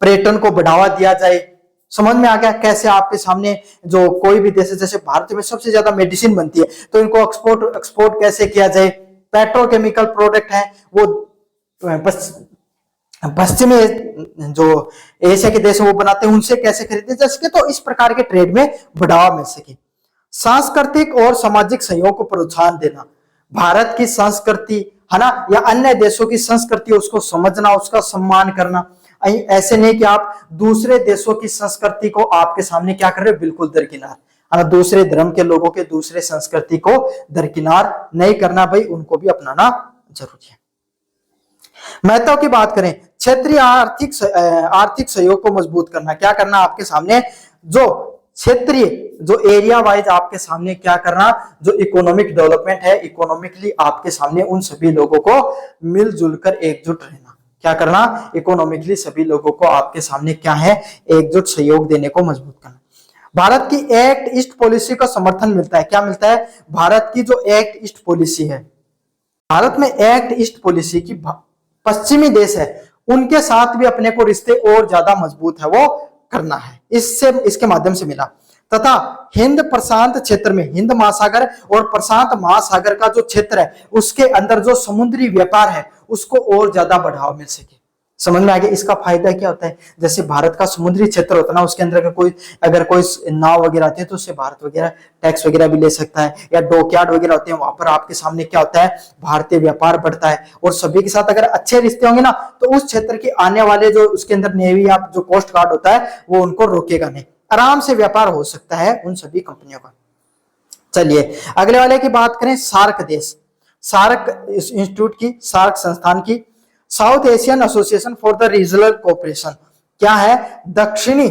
पर्यटन को बढ़ावा दिया जाए। समझ में आ गया? कैसे आपके सामने जो कोई भी देश, जैसे भारत में सबसे ज्यादा मेडिसिन बनती है तो इनको एक्सपोर्ट कैसे किया जाए, पेट्रोकेमिकल प्रोडक्ट है वो पश्चिमी जो एशिया के देश वो बनाते हैं उनसे कैसे खरीदे जा सके, तो इस प्रकार के ट्रेड में बढ़ावा मिल सके। सांस्कृतिक और सामाजिक सहयोग को प्रोत्साहन देना, भारत की संस्कृति, है ना, या अन्य देशों की संस्कृति उसको समझना, उसका सम्मान करना, ऐसे नहीं कि आप दूसरे देशों की संस्कृति को आपके सामने क्या कर रहे हो, बिल्कुल दरकिनार, दूसरे धर्म के लोगों के दूसरे संस्कृति को दरकिनार नहीं करना भाई, उनको भी अपनाना जरूरी है। महत्व की बात करें, क्षेत्रीय आर्थिक सहयोग को मजबूत करना, क्या करना आपके सामने, जो क्षेत्रीय जो एरिया वाइज आपके सामने क्या करना, जो इकोनॉमिक डेवलपमेंट है, इकोनॉमिकली आपके सामने उन सभी लोगों को मिलजुल कर एकजुट रहना, क्या करना, इकोनॉमिकली सभी लोगों को आपके सामने क्या है, एकजुट सहयोग देने को मजबूत करना। भारत की एक्ट ईस्ट पॉलिसी का समर्थन मिलता है, क्या मिलता है, भारत की जो एक्ट ईस्ट पॉलिसी है, भारत में एक्ट ईस्ट पॉलिसी की पश्चिमी देश है उनके साथ भी अपने को रिश्ते और ज्यादा मजबूत है वो करना है, इससे इसके माध्यम से मिला। तथा हिंद प्रशांत क्षेत्र में, हिंद महासागर और प्रशांत महासागर का जो क्षेत्र है उसके अंदर जो समुद्री व्यापार है उसको और ज्यादा बढ़ावा मिल सके। समझ में आ गया इसका फायदा क्या होता है, जैसे भारत का समुद्री क्षेत्र होता है ना, उसके अंदर अगर कोई नाव वगैरह आती है तो उससे भारत वगैरह टैक्स वगैरह भी ले सकता है, या डॉकयार्ड वगैरह होते हैं, वहां पर आपके सामने क्या होता है, भारतीय व्यापार बढ़ता है, और सभी के साथ अगर अच्छे रिश्ते होंगे ना तो उस क्षेत्र के आने वाले जो उसके अंदर नेवी या जो कोस्ट गार्ड होता है वो उनको रोकेगा नहीं, आराम से व्यापार हो सकता है उन सभी कंपनियों का। चलिए अगले वाले की बात करें, सार्क देश, सार्क इंस्टीट्यूट की, सार्क संस्थान की, south Asian association for the regional cooperation, क्या है, दक्षिणी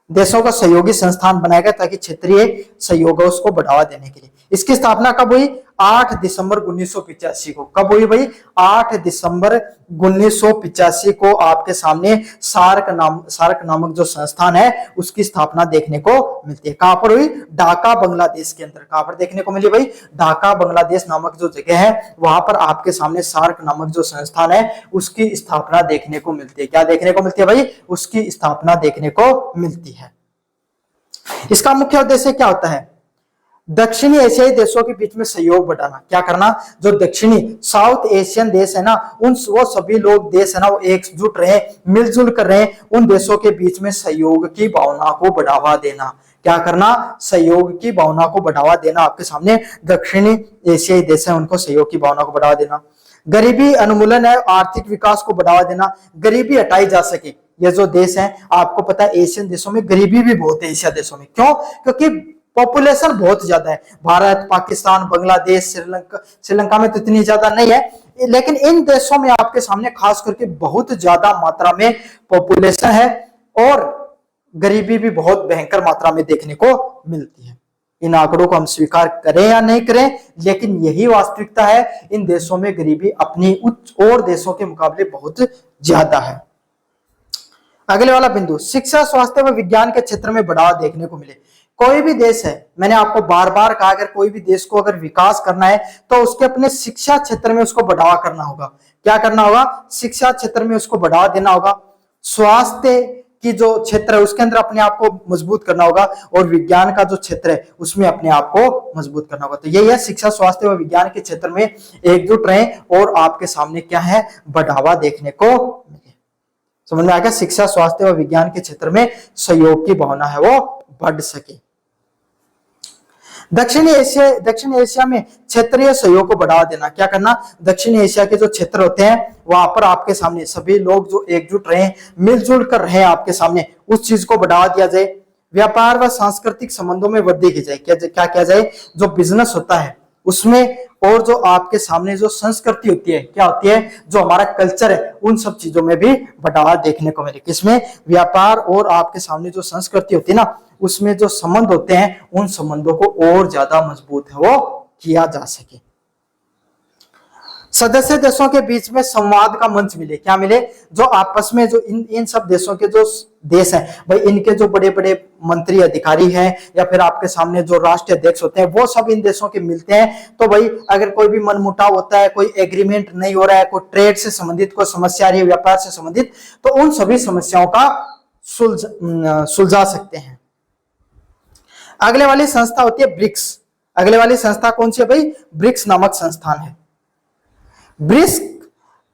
देशों का सहयोगी संस्थान बनाया गया ताकि क्षेत्रीय सहयोग को बढ़ावा देने के लिए। इसकी स्थापना कब हुई, 8 दिसंबर 1985 को। कब हुई भाई, 8 दिसंबर 1985 को आपके सामने सार्क नामक जो संस्थान है उसकी स्थापना देखने को मिलती है। कहां पर हुई, ढाका बांग्लादेश के अंदर। कहां पर देखने को मिली भाई, ढाका बांग्लादेश नामक जो जगह है वहां पर आपके सामने सार्क नामक जो संस्थान है उसकी स्थापना देखने को मिलती है। क्या देखने को मिलती है भाई, उसकी स्थापना देखने को मिलती है। इसका मुख्य उद्देश्य क्या होता है, दक्षिणी एशियाई देशों के बीच में सहयोग बढ़ाना। क्या करना, जो दक्षिणी साउथ एशियन देश है ना वो सभी लोग देश है ना वो एकजुट रहे, मिलजुल कर रहे, उन देशों के बीच में सहयोग की भावना को बढ़ावा देना। क्या करना, सहयोग की भावना को बढ़ावा देना, आपके सामने दक्षिणी एशियाई देश है उनको सहयोग की भावना को बढ़ावा देना। गरीबी उन्मूलन है, आर्थिक विकास को बढ़ावा देना, गरीबी हटाई जा सके। ये जो देश है आपको पता है एशियन देशों में गरीबी भी बहुत है, एशिया देशों में, क्यों, क्योंकि पॉपुलेशन बहुत ज्यादा है। भारत, पाकिस्तान, बांग्लादेश, श्रीलंका में तो इतनी ज्यादा नहीं है, लेकिन इन देशों में आपके सामने खास करके बहुत ज्यादा मात्रा में पॉपुलेशन है और गरीबी भी बहुत भयंकर मात्रा में देखने को मिलती है। इन आंकड़ों को हम स्वीकार करें या नहीं करें, लेकिन यही वास्तविकता है, इन देशों में गरीबी अपनी उच्च और देशों के मुकाबले बहुत ज्यादा है। अगले वाला बिंदु, शिक्षा, स्वास्थ्य व विज्ञान के क्षेत्र में बढ़ावा देखने को मिले। कोई भी देश है, मैंने आपको बार बार कहा, अगर कोई भी देश को अगर विकास करना है तो उसके अपने शिक्षा क्षेत्र में उसको बढ़ावा करना होगा। क्या करना होगा, शिक्षा क्षेत्र में उसको बढ़ावा देना होगा, स्वास्थ्य की जो क्षेत्र है उसके अंदर अपने आप को मजबूत करना होगा, और विज्ञान का जो क्षेत्र है उसमें अपने आप को मजबूत करना होगा। तो यही है, शिक्षा, स्वास्थ्य व विज्ञान के क्षेत्र में एकजुट रहें और आपके सामने क्या है, बढ़ावा देखने को मिले। समझ में आ गया, शिक्षा, स्वास्थ्य व विज्ञान के क्षेत्र में सहयोग की भावना है वो बढ़ सके। दक्षिण एशिया में क्षेत्रीय सहयोग को बढ़ावा देना। क्या करना, दक्षिण एशिया के जो क्षेत्र होते हैं वहां पर आपके सामने सभी लोग जो एकजुट रहे, मिलजुल कर रहे, आपके सामने उस चीज को बढ़ावा दिया जाए। व्यापार व सांस्कृतिक संबंधों में वृद्धि की जाए। क्या किया जाए, जो बिजनेस होता है उसमें, और जो आपके सामने जो संस्कृति होती है, क्या होती है, जो हमारा कल्चर है, उन सब चीजों में भी बढ़ावा देखने को मिले। किसमें, व्यापार और आपके सामने जो संस्कृति होती है ना उसमें जो संबंध होते हैं उन संबंधों को और ज्यादा मजबूत है वो किया जा सके। सदस्य देशों के बीच में संवाद का मंच मिले। क्या मिले, जो आपस में जो इन सब देशों के जो देश हैं भाई, इनके जो बड़े बड़े मंत्री अधिकारी हैं या फिर आपके सामने जो राष्ट्रीय अध्यक्ष होते हैं वो सब इन देशों के मिलते हैं। तो भाई अगर कोई भी मनमुटाव होता है, कोई एग्रीमेंट नहीं हो रहा है, कोई ट्रेड से संबंधित कोई समस्या आ रही है, व्यापार से संबंधित, तो उन सभी समस्याओं का सुलझा सकते हैं। अगले वाली संस्था होती है ब्रिक्स। अगले वाली संस्था कौन सी है भाई, ब्रिक्स नामक संस्थान है। ब्रिक्स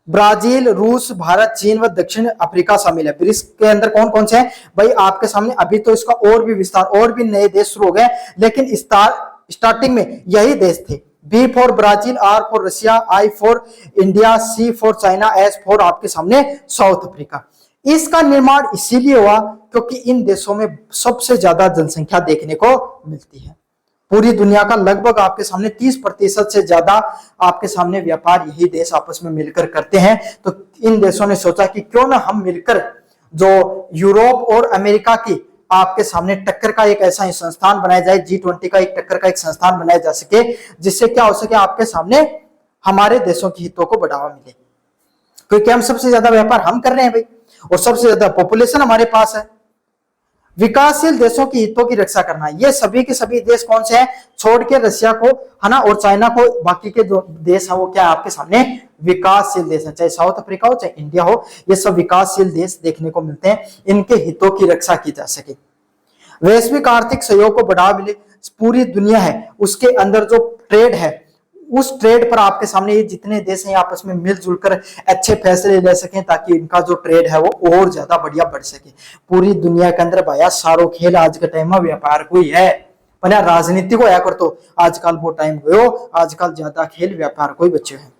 ब्राजील, रूस, भारत, चीन व दक्षिण अफ्रीका शामिल है। ब्रिक्स के अंदर कौन कौन से हैं भाई, आपके सामने अभी तो इसका और भी विस्तार, और भी नए देश शुरू हो गए, लेकिन स्टार्टिंग में यही देश थे। B for Brazil, R for Russia, I for India, C for China, S for आपके सामने साउथ अफ्रीका। इसका निर्माण इसीलिए हुआ क्योंकि इन देशों में सबसे ज्यादा जनसंख्या देखने को मिलती है। पूरी दुनिया का लगभग आपके सामने 30% से ज्यादा आपके सामने व्यापार यही देश आपस में मिलकर करते हैं। तो इन देशों ने सोचा कि क्यों ना हम मिलकर जो यूरोप और अमेरिका की आपके सामने टक्कर का एक ऐसा संस्थान बनाया जाए, G20 का एक टक्कर का एक संस्थान बनाया जा सके, जिससे क्या हो सके, आपके सामने हमारे देशों के हितों को बढ़ावा मिले। क्योंकि हम सबसे ज्यादा व्यापार हम कर रहे हैं भाई, और सबसे ज्यादा पॉपुलेशन हमारे पास है। विकासशील देशों की हितों की रक्षा करना, ये सभी के सभी देश कौन से हैं, छोड़ के रशिया को, है ना, और चाइना को, बाकी के जो देश हैं वो क्या है आपके सामने विकासशील देश हैं। चाहे साउथ अफ्रीका हो, चाहे इंडिया हो, ये सब विकासशील देश देखने को मिलते हैं। इनके हितों की रक्षा की जा सके, वैश्विक आर्थिक सहयोग को बढ़ावा मिले। पूरी दुनिया है उसके अंदर जो ट्रेड है, उस ट्रेड पर आपके सामने ये जितने देश हैं आपस में मिलजुल कर अच्छे फैसले ले सकें, ताकि इनका जो ट्रेड है वो और ज्यादा बढ़िया बढ़ सके। पूरी दुनिया के अंदर भाया सारो खेल आज के टाइम में व्यापार को ही है, पर राजनीति को या कर तो आजकल वो टाइम गयो, आजकल ज्यादा खेल व्यापार को ही बचे हैं।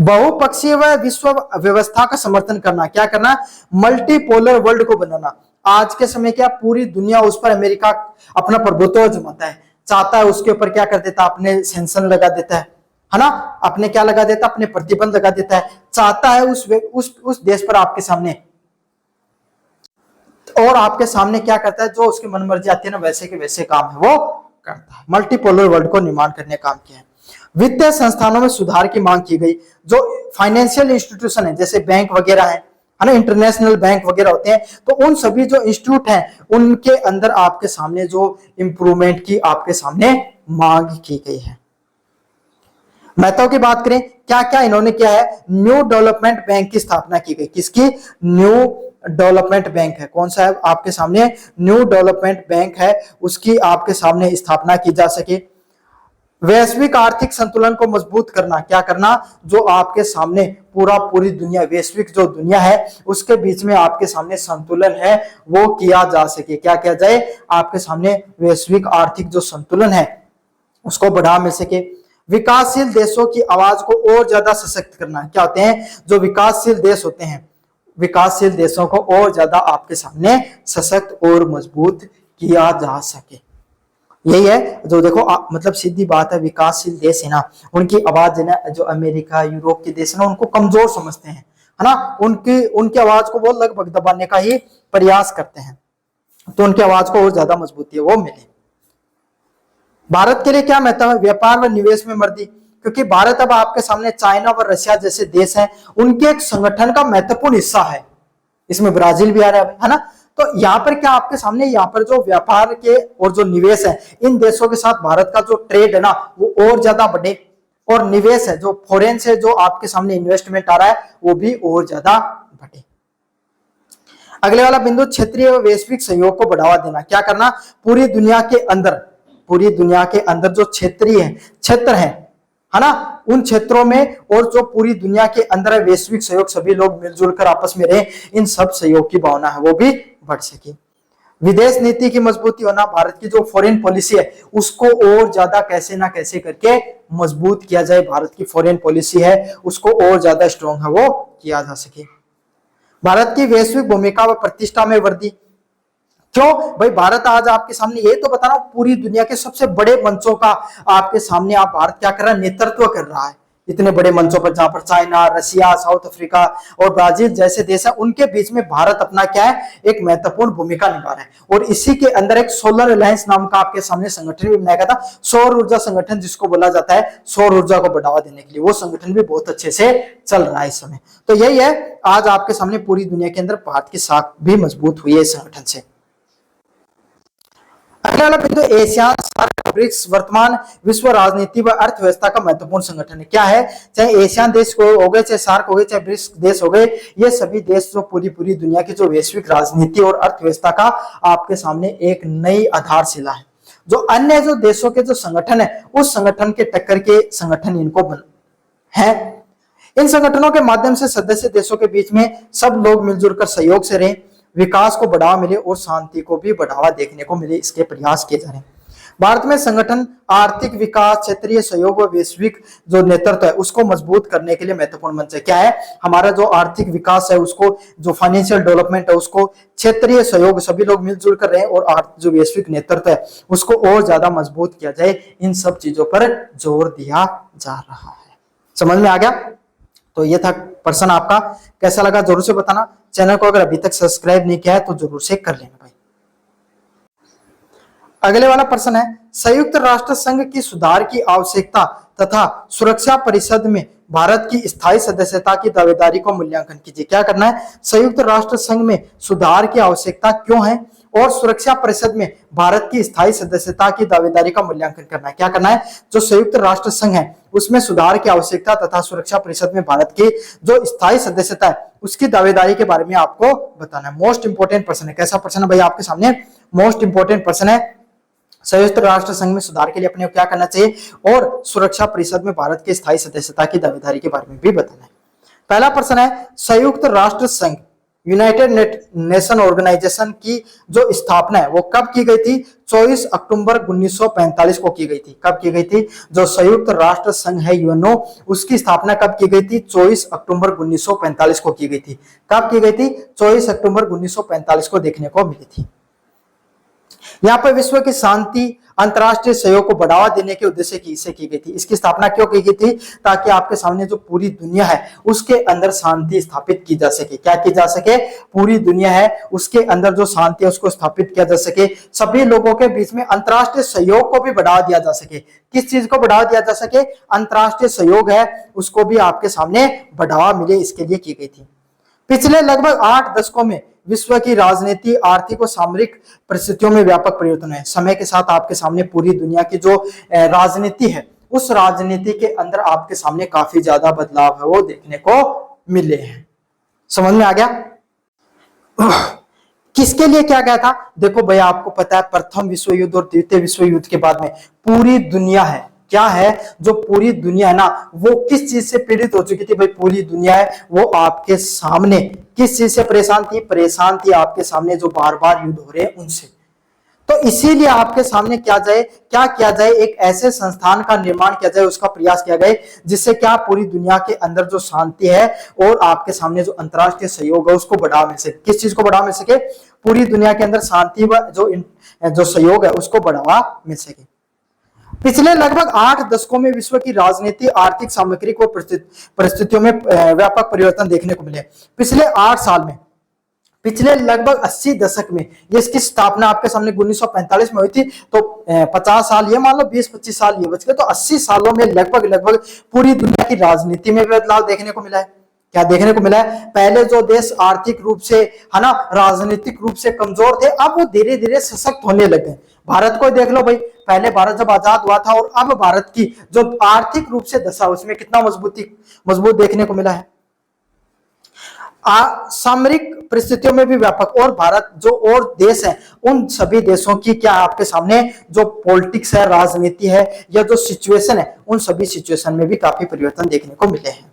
बहुपक्षीय व विश्व व्यवस्था का समर्थन करना, क्या करना, मल्टीपोलर वर्ल्ड को बनाना। आज के समय क्या पूरी दुनिया उस पर अमेरिका अपना प्रभुत्व जमाता है, चाहता है उसके ऊपर क्या कर देता, अपने सेंक्शन लगा देता है ना, अपने क्या लगा देता, अपने प्रतिबंध लगा देता है, चाहता है उस देश पर आपके सामने, और आपके सामने क्या करता है, जो उसकी मनमर्जी आती है ना वैसे के वैसे काम है वो करता है। मल्टीपोलर वर्ल्ड को निर्माण करने का काम किया है। वित्तीय संस्थानों में सुधार की मांग की गई। जो फाइनेंशियल इंस्टीट्यूशन है जैसे बैंक वगैरह है ना, इंटरनेशनल बैंक वगैरह होते हैं, तो उन सभी जो इंस्टीट्यूट हैं उनके अंदर आपके सामने जो इंप्रूवमेंट की आपके सामने मांग की गई है। महत्व की बात करें, क्या क्या इन्होंने किया है, न्यू डेवलपमेंट बैंक की स्थापना की गई। किसकी, न्यू डेवलपमेंट बैंक है, कौन सा है आपके सामने, न्यू डेवलपमेंट बैंक है, उसकी आपके सामने स्थापना की जा सके। वैश्विक आर्थिक संतुलन को मजबूत करना, क्या करना, जो आपके सामने पूरी दुनिया, वैश्विक जो दुनिया है उसके बीच में आपके सामने संतुलन है वो किया जा सके। क्या किया जाए, आपके सामने वैश्विक आर्थिक जो संतुलन है उसको बढ़ा मिल सके। विकासशील देशों की आवाज को और ज्यादा सशक्त करना, क्या होते हैं, जो विकासशील देश होते हैं, विकासशील देशों को और ज्यादा आपके सामने सशक्त और मजबूत किया जा सके। यही है जो देखो मतलब सीधी बात है, विकासशील देश है ना उनकी आवाज है ना, जो अमेरिका यूरोप के देश है ना उनको कमजोर समझते हैं, है ना, उनकी आवाज को वो लगभग दबाने का ही प्रयास करते हैं, तो उनकी आवाज को और ज्यादा मजबूती है वो मिले। भारत के लिए क्या महत्व है, व्यापार व निवेश में वृद्धि, क्योंकि भारत अब आपके सामने चाइना व रशिया जैसे देश हैं उनके एक संगठन का महत्वपूर्ण हिस्सा है। इसमें ब्राजील भी आ रहा है ना, तो यहाँ पर क्या आपके सामने, यहाँ पर जो व्यापार के और जो निवेश है इन देशों के साथ भारत का जो ट्रेड है ना वो और ज्यादा बढ़े, और निवेश है जो फॉरेन से जो आपके सामने इन्वेस्टमेंट आ रहा है वो भी और ज्यादा बढ़े। अगले वाला बिंदु, क्षेत्रीय व वैश्विक सहयोग को बढ़ावा देना, क्या करना, पूरी दुनिया के अंदर जो क्षेत्रीय क्षेत्र है ना, उन क्षेत्रों में और जो पूरी दुनिया के अंदर वैश्विक सहयोग, सभी लोग मिलजुल कर आपस में रहे, इन सब सहयोग की भावना है वो भी बढ़ सके। विदेश नीति की मजबूती होना, भारत की जो फॉरेन पॉलिसी है उसको और ज्यादा कैसे ना कैसे करके मजबूत किया जाए, भारत की फॉरेन पॉलिसी है उसको और ज्यादा स्ट्रॉन्ग है वो किया जा सके। भारत की वैश्विक भूमिका व प्रतिष्ठा में वृद्धि, क्यों भाई, भारत आज आपके सामने, ये तो बता रहा हूं, पूरी दुनिया के सबसे बड़े मंचों का आपके सामने आप भारत क्या कर रहा है, नेतृत्व कर रहा है। इतने बड़े मंचों पर जहां पर चाइना, रशिया, साउथ अफ्रीका और ब्राजील जैसे देश है उनके बीच में भारत अपना क्या है, एक महत्वपूर्ण भूमिका निभा रहा है। और इसी के अंदर एक सोलर अलायंस नाम का आपके सामने संगठन भी बनाया गया था, सौर ऊर्जा संगठन जिसको बोला जाता है, सौर ऊर्जा को बढ़ावा देने के लिए, वो संगठन भी बहुत अच्छे से चल रहा है इस समय। तो यही है, आज आपके सामने पूरी दुनिया के अंदर भारत की साख भी मजबूत हुई है इस संगठन से। अगला वाला बिंदु, एशियान सार्क ब्रिक्स वर्तमान विश्व राजनीति व अर्थव्यवस्था का महत्वपूर्ण संगठन है। क्या है, चाहे एशियान देश हो गए, चाहे सार्क हो गए, चाहे ब्रिक्स देश हो गए, ये सभी देश जो पूरी दुनिया की जो वैश्विक राजनीति और अर्थव्यवस्था का आपके सामने एक नई आधारशिला है। जो अन्य जो देशों के जो संगठन है उस संगठन के टक्कर के संगठन इनको है। इन संगठनों के माध्यम से सदस्य देशों के बीच में सब लोग मिलजुल कर सहयोग से रहें, विकास को बढ़ावा मिले और शांति को भी बढ़ावा देखने को मिले, इसके प्रयास किए जा रहे हैं। भारत में संगठन आर्थिक विकास, क्षेत्रीय सहयोग व वैश्विक जो नेतृत्व है उसको मजबूत करने के लिए महत्वपूर्ण मंच है। क्या है? हमारा जो आर्थिक विकास है उसको, जो फाइनेंशियल डेवलपमेंट है उसको, क्षेत्रीय सहयोग सभी लोग मिलजुल कर रहे हैं, और जो वैश्विक नेतृत्व है उसको और ज्यादा मजबूत किया जाए, इन सब चीजों पर जोर दिया जा रहा है। समझ में आ गया? तो ये था प्रश्न आपका। कैसा लगा जरूर से बताना। चैनल को अगर अभी तक सब्सक्राइब नहीं किया है तो जरूर से कर लेना भाई। अगले वाला प्रश्न है, संयुक्त राष्ट्र संघ की सुधार की आवश्यकता तथा सुरक्षा परिषद में भारत की स्थायी सदस्यता की दावेदारी को मूल्यांकन कीजिए। क्या करना है? संयुक्त राष्ट्र संघ में सुधार की आवश्यकता क्यों है और सुरक्षा परिषद में भारत की स्थायी सदस्यता की दावेदारी का मूल्यांकन करना है। क्या करना है? जो संयुक्त राष्ट्र संघ है उसमें सुधार की आवश्यकता तथा सुरक्षा परिषद में भारत की जो स्थायी सदस्यता है उसकी दावेदारी के बारे में आपको बताना है। मोस्ट इंपोर्टेंट प्रश्न है। कैसा प्रश्न है भाई आपके सामने? मोस्ट इंपोर्टेंट प्रश्न है। संयुक्त राष्ट्र संघ में सुधार के लिए अपने को क्या करना चाहिए और सुरक्षा परिषद में भारत की स्थायी सदस्यता की दावेदारी के बारे में भी बताना है। पहला प्रश्न है, संयुक्त राष्ट्र संघ यूनाइटेड नेशन ऑर्गेनाइजेशन की जो स्थापना है वो कब की गई थी? 24 अक्टूबर 1945 को की गई थी। कब की गई थी? जो संयुक्त राष्ट्र संघ है यूएनओ, उसकी स्थापना कब की गई थी? 24 अक्टूबर 1945 को की गई थी। कब की गई थी? 24 अक्टूबर 1945 को देखने को मिली थी। यहाँ पर विश्व की शांति, अंतरराष्ट्रीय सहयोग को बढ़ावा देने के उद्देश्य से की गई थी। इसकी स्थापना क्यों की गई थी? ताकि आपके सामने जो पूरी दुनिया है उसके अंदर शांति स्थापित की जा सके। क्या की जा सके? पूरी दुनिया है उसके अंदर जो शांति है उसको स्थापित किया जा सके, सभी लोगों के बीच में अंतरराष्ट्रीय सहयोग को भी बढ़ावा दिया जा सके। किस चीज को बढ़ावा दिया जा सके? अंतरराष्ट्रीय सहयोग है उसको भी आपके सामने बढ़ावा मिले, इसके लिए की गई थी। पिछले लगभग 8 दशकों में विश्व की राजनीति, आर्थिक और सामरिक परिस्थितियों में व्यापक परिवर्तन है। समय के साथ आपके सामने पूरी दुनिया की जो राजनीति है उस राजनीति के अंदर आपके सामने काफी ज्यादा बदलाव है वो देखने को मिले हैं। समझ में आ गया? किसके लिए क्या गया था? देखो भैया आपको पता है प्रथम विश्व युद्ध और द्वितीय विश्व युद्ध के बाद में पूरी दुनिया है, क्या है, जो पूरी दुनिया है ना वो किस चीज से पीड़ित हो चुकी थी भाई? पूरी दुनिया है वो आपके सामने किस चीज से परेशान थी? परेशान थी आपके सामने जो बार बार युद्ध हो रहे हैं उनसे। तो इसीलिए आपके सामने क्या किया जाए, एक ऐसे संस्थान का निर्माण किया जाए, उसका प्रयास किया गया जिससे क्या पूरी दुनिया के अंदर जो शांति है और आपके सामने जो अंतरराष्ट्रीय सहयोग है उसको बढ़ावा मिल सके। किस चीज को बढ़ावा मिल सके? पूरी दुनिया के अंदर शांति व जो सहयोग है उसको बढ़ावा मिल सके। पिछले लगभग 8 दशकों में विश्व की राजनीति, आर्थिक, सामरिक व परिस्थितियों में व्यापक परिवर्तन देखने को मिले। पिछले 8 साल में, पिछले लगभग 80 दशक में, ये इसकी स्थापना आपके सामने 1945 में हुई थी, तो 50 साल ये मान लो, 20-25 साल ये बच गए, तो 80 सालों में लगभग पूरी दुनिया की राजनीति में बदलाव देखने को मिला है। क्या देखने को मिला है? पहले जो देश आर्थिक रूप से है ना, राजनीतिक रूप से कमजोर थे, अब वो धीरे धीरे सशक्त होने लगे। भारत को देख लो भाई, पहले भारत जब आजाद हुआ था और अब भारत की जो आर्थिक रूप से दशा उसमें कितना मजबूत देखने को मिला है। सामरिक परिस्थितियों में भी व्यापक, और भारत जो और देश हैं उन सभी देशों की क्या आपके सामने जो पॉलिटिक्स है, राजनीति है या जो सिचुएशन है, उन सभी सिचुएशन में भी काफी परिवर्तन देखने को मिले हैं।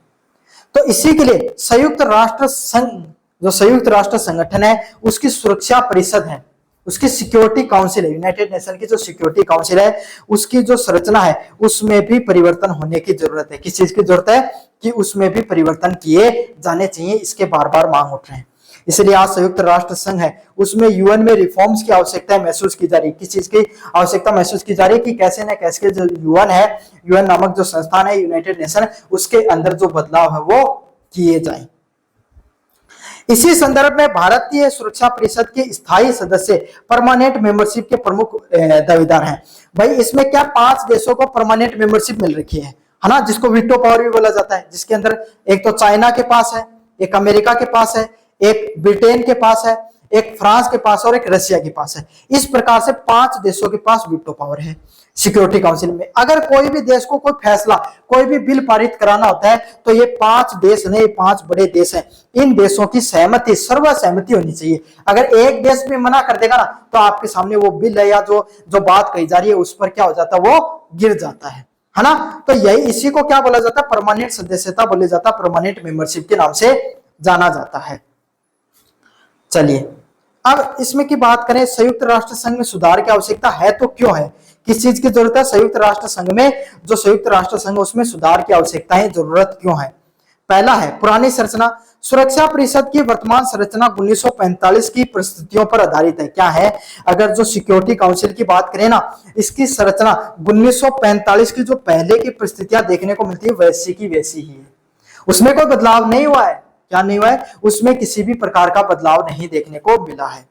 तो इसी के लिए संयुक्त राष्ट्र संघ, जो संयुक्त राष्ट्र संगठन है उसकी सुरक्षा परिषद है, उसकी सिक्योरिटी काउंसिल है, यूनाइटेड नेशन की जो सिक्योरिटी काउंसिल है उसकी जो संरचना है उसमें भी परिवर्तन होने की जरूरत है। किस चीज की जरूरत है? कि उसमें भी परिवर्तन किए जाने चाहिए, इसके बार बार मांग उठ रहे हैं। इसलिए आज संयुक्त राष्ट्र संघ है उसमें यूएन में रिफॉर्म्स की आवश्यकता महसूस की जा रही है। किस चीज की आवश्यकता महसूस की जा रही है? कि कैसे न कैसे जो यूएन है, यूएन नामक जो संस्थान है, यूनाइटेड नेशन, उसके अंदर जो बदलाव है वो किए जाए। इसी संदर्भ में भारतीय सुरक्षा परिषद के स्थायी सदस्य परमानेंट मेंबरशिप के प्रमुख दावेदार हैं। भाई इसमें क्या 5 देशों को परमानेंट मेंबरशिप मिल रखी है ना, जिसको वीटो पावर भी बोला जाता है, जिसके अंदर एक तो चाइना के पास है, एक अमेरिका के पास है, एक ब्रिटेन के पास है, एक फ्रांस के पास और एक रशिया के पास है। इस प्रकार से 5 देशों के पास वीटो पावर है सिक्योरिटी काउंसिल में। अगर कोई भी देश को कोई फैसला, कोई भी बिल पारित कराना होता है तो ये 5 देश ने, 5 बड़े देश हैं, इन देशों की सहमति, सर्वसहमति होनी चाहिए। अगर एक देश भी मना कर देगा ना तो आपके सामने वो बिल है या जो बात कही जा रही है उस पर क्या हो जाता है, वो गिर जाता है ना। तो यही, इसी को क्या बोला जाता है? परमानेंट सदस्यता बोले जाता है, परमानेंट मेंबरशिप के नाम से जाना जाता है। चलिए अब इसमें की बात करें, संयुक्त राष्ट्र संघ में सुधार की आवश्यकता है तो क्यों है, किस चीज की जरूरत है संयुक्त राष्ट्र संघ में, जो संयुक्त राष्ट्र संघ उसमें सुधार की आवश्यकता है, जरूरत क्यों है। पहला है पुरानी संरचना, सुरक्षा परिषद की वर्तमान संरचना 1945 की परिस्थितियों पर आधारित है। क्या है, अगर जो सिक्योरिटी काउंसिल की बात करें ना, इसकी संरचना 1945 की जो पहले की परिस्थितियां देखने को मिलती है वैसी की वैसी ही है, उसमें कोई बदलाव नहीं हुआ है। क्या नहीं हुआ है, उसमें किसी भी प्रकार का बदलाव नहीं देखने को मिला है।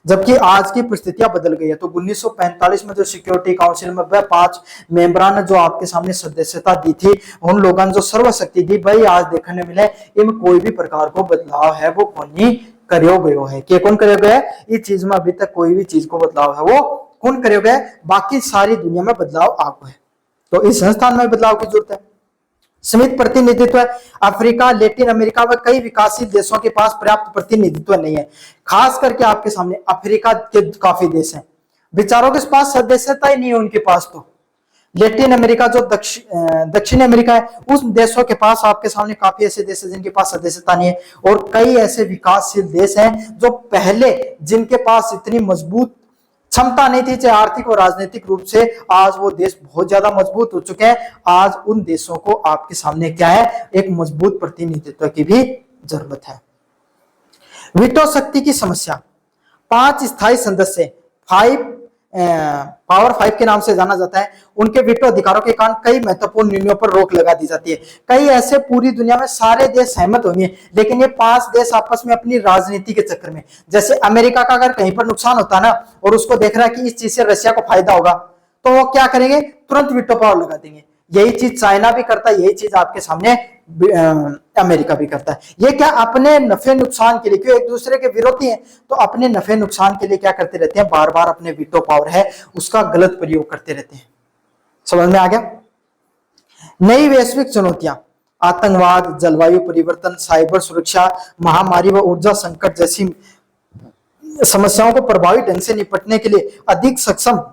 जबकि आज की परिस्थितियां बदल गई है। तो 1945 में जो सिक्योरिटी काउंसिल में वह 5 मेंबरान ने जो आपके सामने सदस्यता दी थी, उन लोगों ने जो सर्वशक्ति दी, भाई आज देखने मिले इनमें कोई भी प्रकार को बदलाव है वो कौन करो गयो है, कि कौन करो गया है, इस चीज में अभी तक कोई भी चीज को बदलाव है वो कौन करो गया है, बाकी सारी दुनिया में बदलाव आ गया है। तो इस संस्थान में बदलाव की जरूरत है। सीमित प्रतिनिधित्व, अफ्रीका, लैटिन अमेरिका व कई विकासशील देशों के पास पर्याप्त प्रतिनिधित्व नहीं है। खास करके आपके सामने अफ्रीका के काफी देश हैं, बेचारों के पास सदस्यता ही नहीं है उनके पास। तो लैटिन अमेरिका जो दक्षिण अमेरिका है, उस देशों के पास आपके सामने काफी ऐसे देश हैं जिनके पास सदस्यता नहीं है, और कई ऐसे विकासशील देश हैं जो पहले जिनके पास इतनी मजबूत क्षमता नहीं थी, चाहे आर्थिक और राजनीतिक रूप से, आज वो देश बहुत ज्यादा मजबूत हो चुके हैं। आज उन देशों को आपके सामने क्या है, एक मजबूत प्रतिनिधित्व की भी जरूरत है। वीटो शक्ति की समस्या, 5 स्थायी सदस्य, 5 पावर 5 के नाम से जाना जाता है, उनके वीटो अधिकारों के कारण कई महत्वपूर्ण निर्णयों पर रोक लगा दी जाती है। कई ऐसे पूरी दुनिया में सारे देश सहमत होंगे, लेकिन ये 5 देश आपस में अपनी राजनीति के चक्कर में, जैसे अमेरिका का अगर कहीं पर नुकसान होता है ना, और उसको देख रहा है कि इस चीज से रशिया को फायदा होगा, तो वो क्या करेंगे, तुरंत वीटो पावर लगा देंगे। यही चीज चाइना भी करता है, यही चीज आपके सामने अमेरिका भी करता है। ये क्या, अपने नफे नुकसान के लिए, क्यों एक दूसरे के विरोधी हैं, तो अपने नफे नुकसान के लिए क्या करते रहते हैं, बार बार अपने वीटो पावर है उसका गलत प्रयोग करते रहते हैं। समझ में आ गया। नई वैश्विक चुनौतियां, आतंकवाद, जलवायु परिवर्तन, साइबर सुरक्षा, महामारी व ऊर्जा संकट जैसी समस्याओं को प्रभावी ढंग से निपटने के लिए अधिक सक्षम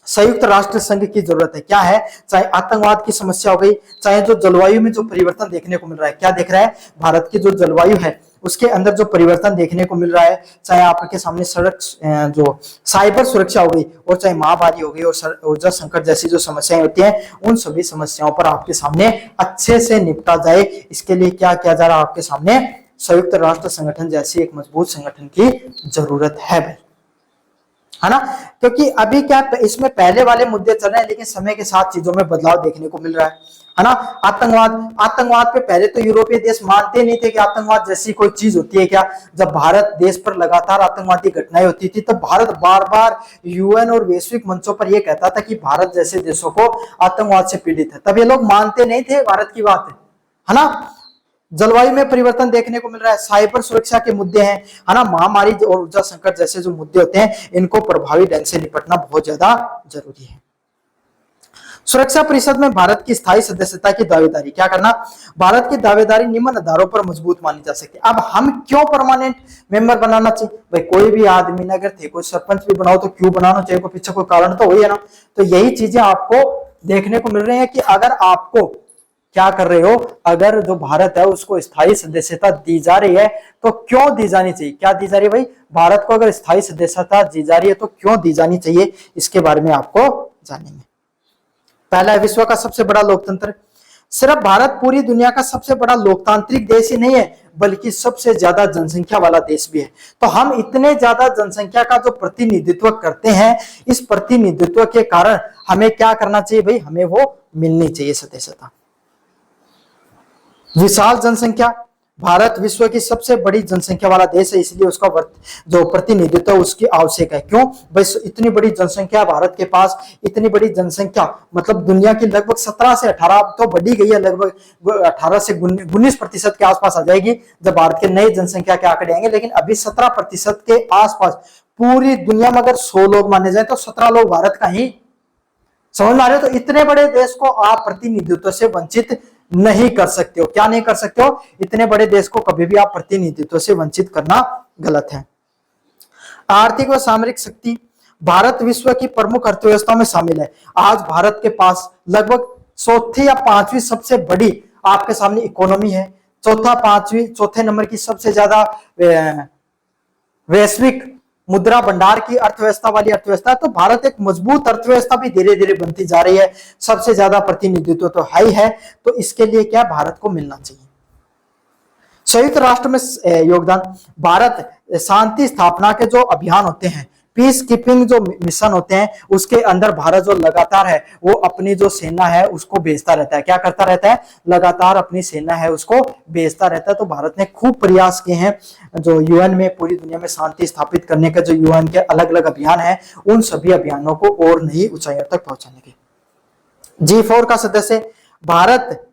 संयुक्त राष्ट्र संघ की जरूरत है। क्या है, चाहे आतंकवाद की समस्या हो गई, चाहे जो जलवायु में जो परिवर्तन देखने को मिल रहा है, क्या देख रहा है, भारत की जो जलवायु है उसके अंदर जो परिवर्तन देखने को मिल रहा है, चाहे आपके सामने सड़क जो साइबर सुरक्षा हो गई, और चाहे महामारी हो गई, और ऊर्जा संकट जैसी जो समस्याएं होती हैं, उन सभी समस्याओं पर आपके सामने अच्छे से निपटा जाए, इसके लिए क्या किया जा रहा है, आपके सामने संयुक्त राष्ट्र संगठन जैसी एक मजबूत संगठन की जरूरत है भाई, है ना। क्योंकि अभी क्या इसमें पहले वाले मुद्दे चल रहे हैं, लेकिन समय के साथ चीजों में बदलाव देखने को मिल रहा है ना। आतंकवाद पे पहले तो यूरोपीय देश मानते नहीं थे कि आतंकवाद जैसी कोई चीज होती है क्या। जब भारत देश पर लगातार आतंकवादी घटनाएं होती थी, तो भारत बार बार यूएन और वैश्विक मंचों पर यह कहता था कि भारत जैसे देशों को आतंकवाद से पीड़ित है। तब ये लोग मानते नहीं थे भारत की बात, है ना। जलवायु में परिवर्तन देखने को मिल रहा है, साइबर सुरक्षा के मुद्दे हैं, है ना, महामारी और ऊर्जा संकट जैसे जो मुद्दे होते हैं, इनको प्रभावी ढंग से निपटना बहुत ज्यादा जरूरी है। सुरक्षा परिषद में भारत की स्थायी सदस्यता की दावेदारी, क्या करना, भारत की दावेदारी निम्न आधारों पर मजबूत मानी जा सकती है। अब हम क्यों परमानेंट मेंबर बनाना चाहिए भाई, कोई भी आदमी ने अगर थे कोई सरपंच भी बनाओ तो क्यों बनाना चाहिए, कोई पीछे कोई कारण तो वही है ना। तो यही चीजें आपको देखने को मिल रही है कि अगर आपको क्या कर रहे हो, अगर जो भारत है उसको स्थायी सदस्यता दी जा रही है तो क्यों दी जानी चाहिए, क्या दी जा रही है भाई, भारत को अगर स्थायी सदस्यता दी जा रही है तो क्यों दी जानी चाहिए, इसके बारे में आपको जानेंगे। पहला है विश्व का सबसे बड़ा लोकतंत्र। सिर्फ भारत पूरी दुनिया का सबसे बड़ा लोकतांत्रिक देश ही नहीं है, बल्कि सबसे ज्यादा जनसंख्या वाला देश भी है। तो हम इतने ज्यादा जनसंख्या का जो प्रतिनिधित्व करते हैं, इस प्रतिनिधित्व के कारण हमें क्या करना चाहिए भाई, हमें वो मिलनी चाहिए सदस्यता। विशाल जनसंख्या, भारत विश्व की सबसे बड़ी जनसंख्या वाला देश है, इसलिए उसका जो प्रतिनिधित्व उसकी आवश्यक है। क्यों भाई, इतनी बड़ी जनसंख्या भारत के पास, इतनी बड़ी जनसंख्या मतलब दुनिया की लगभग 17 से 18 तो बढ़ी गई है, लगभग 18 से 19% के आसपास आ जाएगी जब भारत के नए जनसंख्या के आंकड़े आएंगे, लेकिन अभी 17% के आसपास। पूरी दुनिया में अगर 100 लोग माने जाए तो 17 लोग भारत का ही, समझ में आ रहे हो। तो इतने बड़े देश को आप प्रतिनिधित्व से वंचित नहीं कर सकते हो। क्या नहीं कर सकते हो, इतने बड़े देश को कभी भी आप प्रतिनिधित्व से वंचित करना गलत है। आर्थिक व सामरिक शक्ति, भारत विश्व की प्रमुख अर्थव्यवस्था में शामिल है। आज भारत के पास लगभग चौथी या पांचवी सबसे बड़ी आपके सामने इकोनॉमी है, चौथे नंबर की सबसे ज्यादा वैश्विक मुद्रा भंडार की अर्थव्यवस्था वाली अर्थव्यवस्था, तो भारत एक मजबूत अर्थव्यवस्था भी धीरे धीरे बनती जा रही है। सबसे ज्यादा प्रतिनिधित्व तो है ही है, तो इसके लिए क्या भारत को मिलना चाहिए। संयुक्त राष्ट्र में योगदान, भारत शांति स्थापना के जो अभियान होते हैं, पीस कीपिंग जो मिशन होते हैं, उसके अंदर भारत जो लगातार है वो अपनी जो सेना है उसको भेजता रहता है। क्या करता रहता है? लगातार अपनी सेना है उसको भेजता रहता है। तो भारत ने खूब प्रयास किए हैं जो यूएन में पूरी दुनिया में शांति स्थापित करने का जो यूएन के अलग अलग अभियान है, उन सभी अभियानों को और नई ऊंचाइयों तक पहुंचाने के। G4 का सदस्य भारत,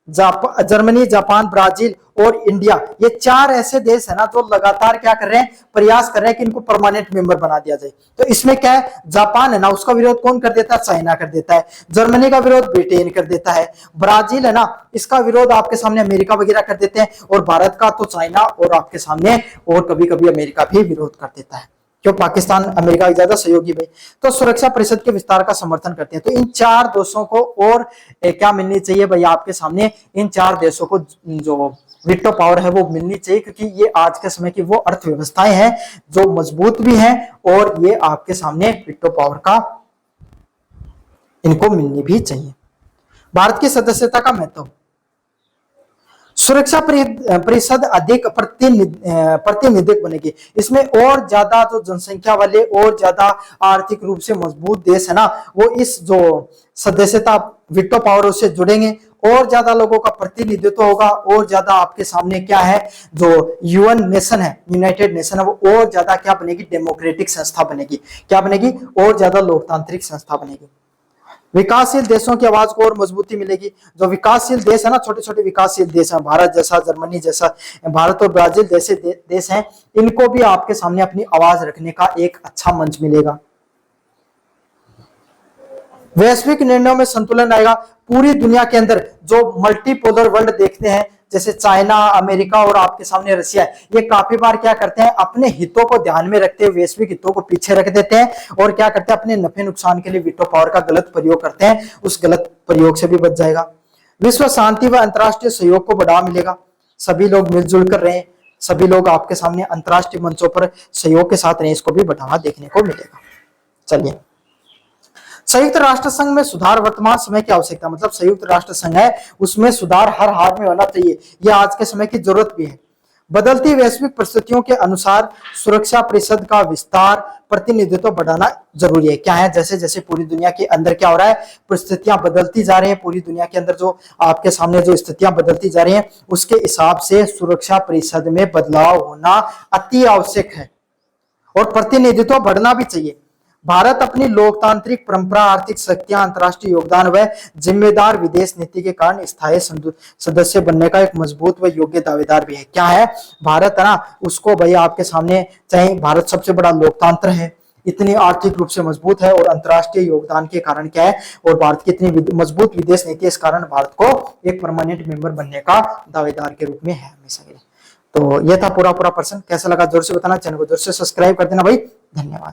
जर्मनी, जापान, ब्राजील और इंडिया, ये चार ऐसे देश है ना जो लगातार क्या कर रहे हैं, प्रयास कर रहे हैं कि इनको परमानेंट मेंबर बना दिया जाए। तो इसमें क्या है, जापान है ना उसका विरोध कौन कर देता है? चाइना कर देता है। जर्मनी का विरोध ब्रिटेन कर देता है। ब्राजील है ना, इसका विरोध आपके सामने अमेरिका वगैरह कर देते हैं। और भारत का तो चाइना और आपके सामने और कभी कभी अमेरिका भी विरोध कर देता है, क्यों? पाकिस्तान अमेरिका की ज्यादा सहयोगी भाई। तो सुरक्षा परिषद के विस्तार का समर्थन करते हैं। तो इन चार देशों को और क्या मिलनी चाहिए भाई आपके सामने? इन चार देशों को जो वीटो पावर है वो मिलनी चाहिए, क्योंकि ये आज के समय की वो अर्थव्यवस्थाएं हैं जो मजबूत भी हैं और ये आपके सामने वीटो पावर का इनको मिलनी भी चाहिए। भारत की सदस्यता का महत्व, सुरक्षा परिषद अधिक प्रतिनिधित्व बनेगी। इसमें और ज्यादा जो जनसंख्या वाले और ज्यादा आर्थिक रूप से मजबूत देश है ना, वो इस जो सदस्यता वीटो पावर से जुड़ेंगे। और ज्यादा लोगों का प्रतिनिधित्व होगा और ज्यादा आपके सामने क्या है, जो यूएन नेशन है, यूनाइटेड नेशन है, वो और ज्यादा क्या बनेगी? डेमोक्रेटिक संस्था बनेगी। क्या बनेगी? और ज्यादा लोकतांत्रिक संस्था बनेगी। विकासशील देशों की आवाज को और मजबूती मिलेगी। जो विकासशील देश है ना, छोटे छोटे विकासशील देश हैं, भारत जैसा, जर्मनी जैसा, भारत और ब्राजील जैसे देश हैं, इनको भी आपके सामने अपनी आवाज रखने का एक अच्छा मंच मिलेगा। वैश्विक निर्णयों में संतुलन आएगा। पूरी दुनिया के अंदर जो मल्टीपोलर वर्ल्ड देखते हैं, जैसे चाइना, अमेरिका और आपके सामने रशिया, ये काफी बार क्या करते हैं, अपने हितों को ध्यान में रखते हुए वैश्विक हितों को पीछे रख देते हैं और क्या करते हैं, अपने नफे नुकसान के लिए वीटो पावर का गलत प्रयोग करते हैं। उस गलत प्रयोग से भी बच जाएगा। विश्व शांति व अंतर्राष्ट्रीय सहयोग को बढ़ावा मिलेगा। सभी लोग मिलजुल कर रहे, सभी लोग आपके सामने अंतर्राष्ट्रीय मंचों पर सहयोग के साथ रहे, इसको भी बढ़ावा देखने को मिलेगा। चलिए, संयुक्त राष्ट्र संघ में सुधार वर्तमान समय की आवश्यकता, मतलब संयुक्त राष्ट्र संघ है उसमें सुधार हर हाल में होना चाहिए, यह आज के समय की जरूरत भी है। बदलती वैश्विक परिस्थितियों के अनुसार सुरक्षा परिषद का विस्तार, प्रतिनिधित्व बढ़ाना जरूरी है। क्या है, जैसे जैसे पूरी दुनिया के अंदर क्या हो रहा है, परिस्थितियां बदलती जा रही हैं, पूरी दुनिया के अंदर जो आपके सामने जो स्थितियां बदलती जा रही हैं, उसके हिसाब से सुरक्षा परिषद में बदलाव होना अति आवश्यक है और प्रतिनिधित्व बढ़ना भी चाहिए। भारत अपनी लोकतांत्रिक परंपरा, आर्थिक शक्तियां, अंतर्राष्ट्रीय योगदान व जिम्मेदार विदेश नीति के कारण स्थायी सदस्य बनने का एक मजबूत व योग्य दावेदार भी है। क्या है, भारत है ना, उसको भाई आपके सामने, चाहे भारत सबसे बड़ा लोकतंत्र है, इतनी आर्थिक रूप से मजबूत है और अंतर्राष्ट्रीय योगदान के कारण क्या है, और भारत की इतनी मजबूत विदेश नीति, इस कारण भारत को एक परमानेंट मेंबर बनने का दावेदार के रूप में है हमेशा के लिए। तो यह था पूरा प्रश्न। कैसा लगा जोर से बताना, चैनल को जोर से सब्सक्राइब कर देना भाई। धन्यवाद।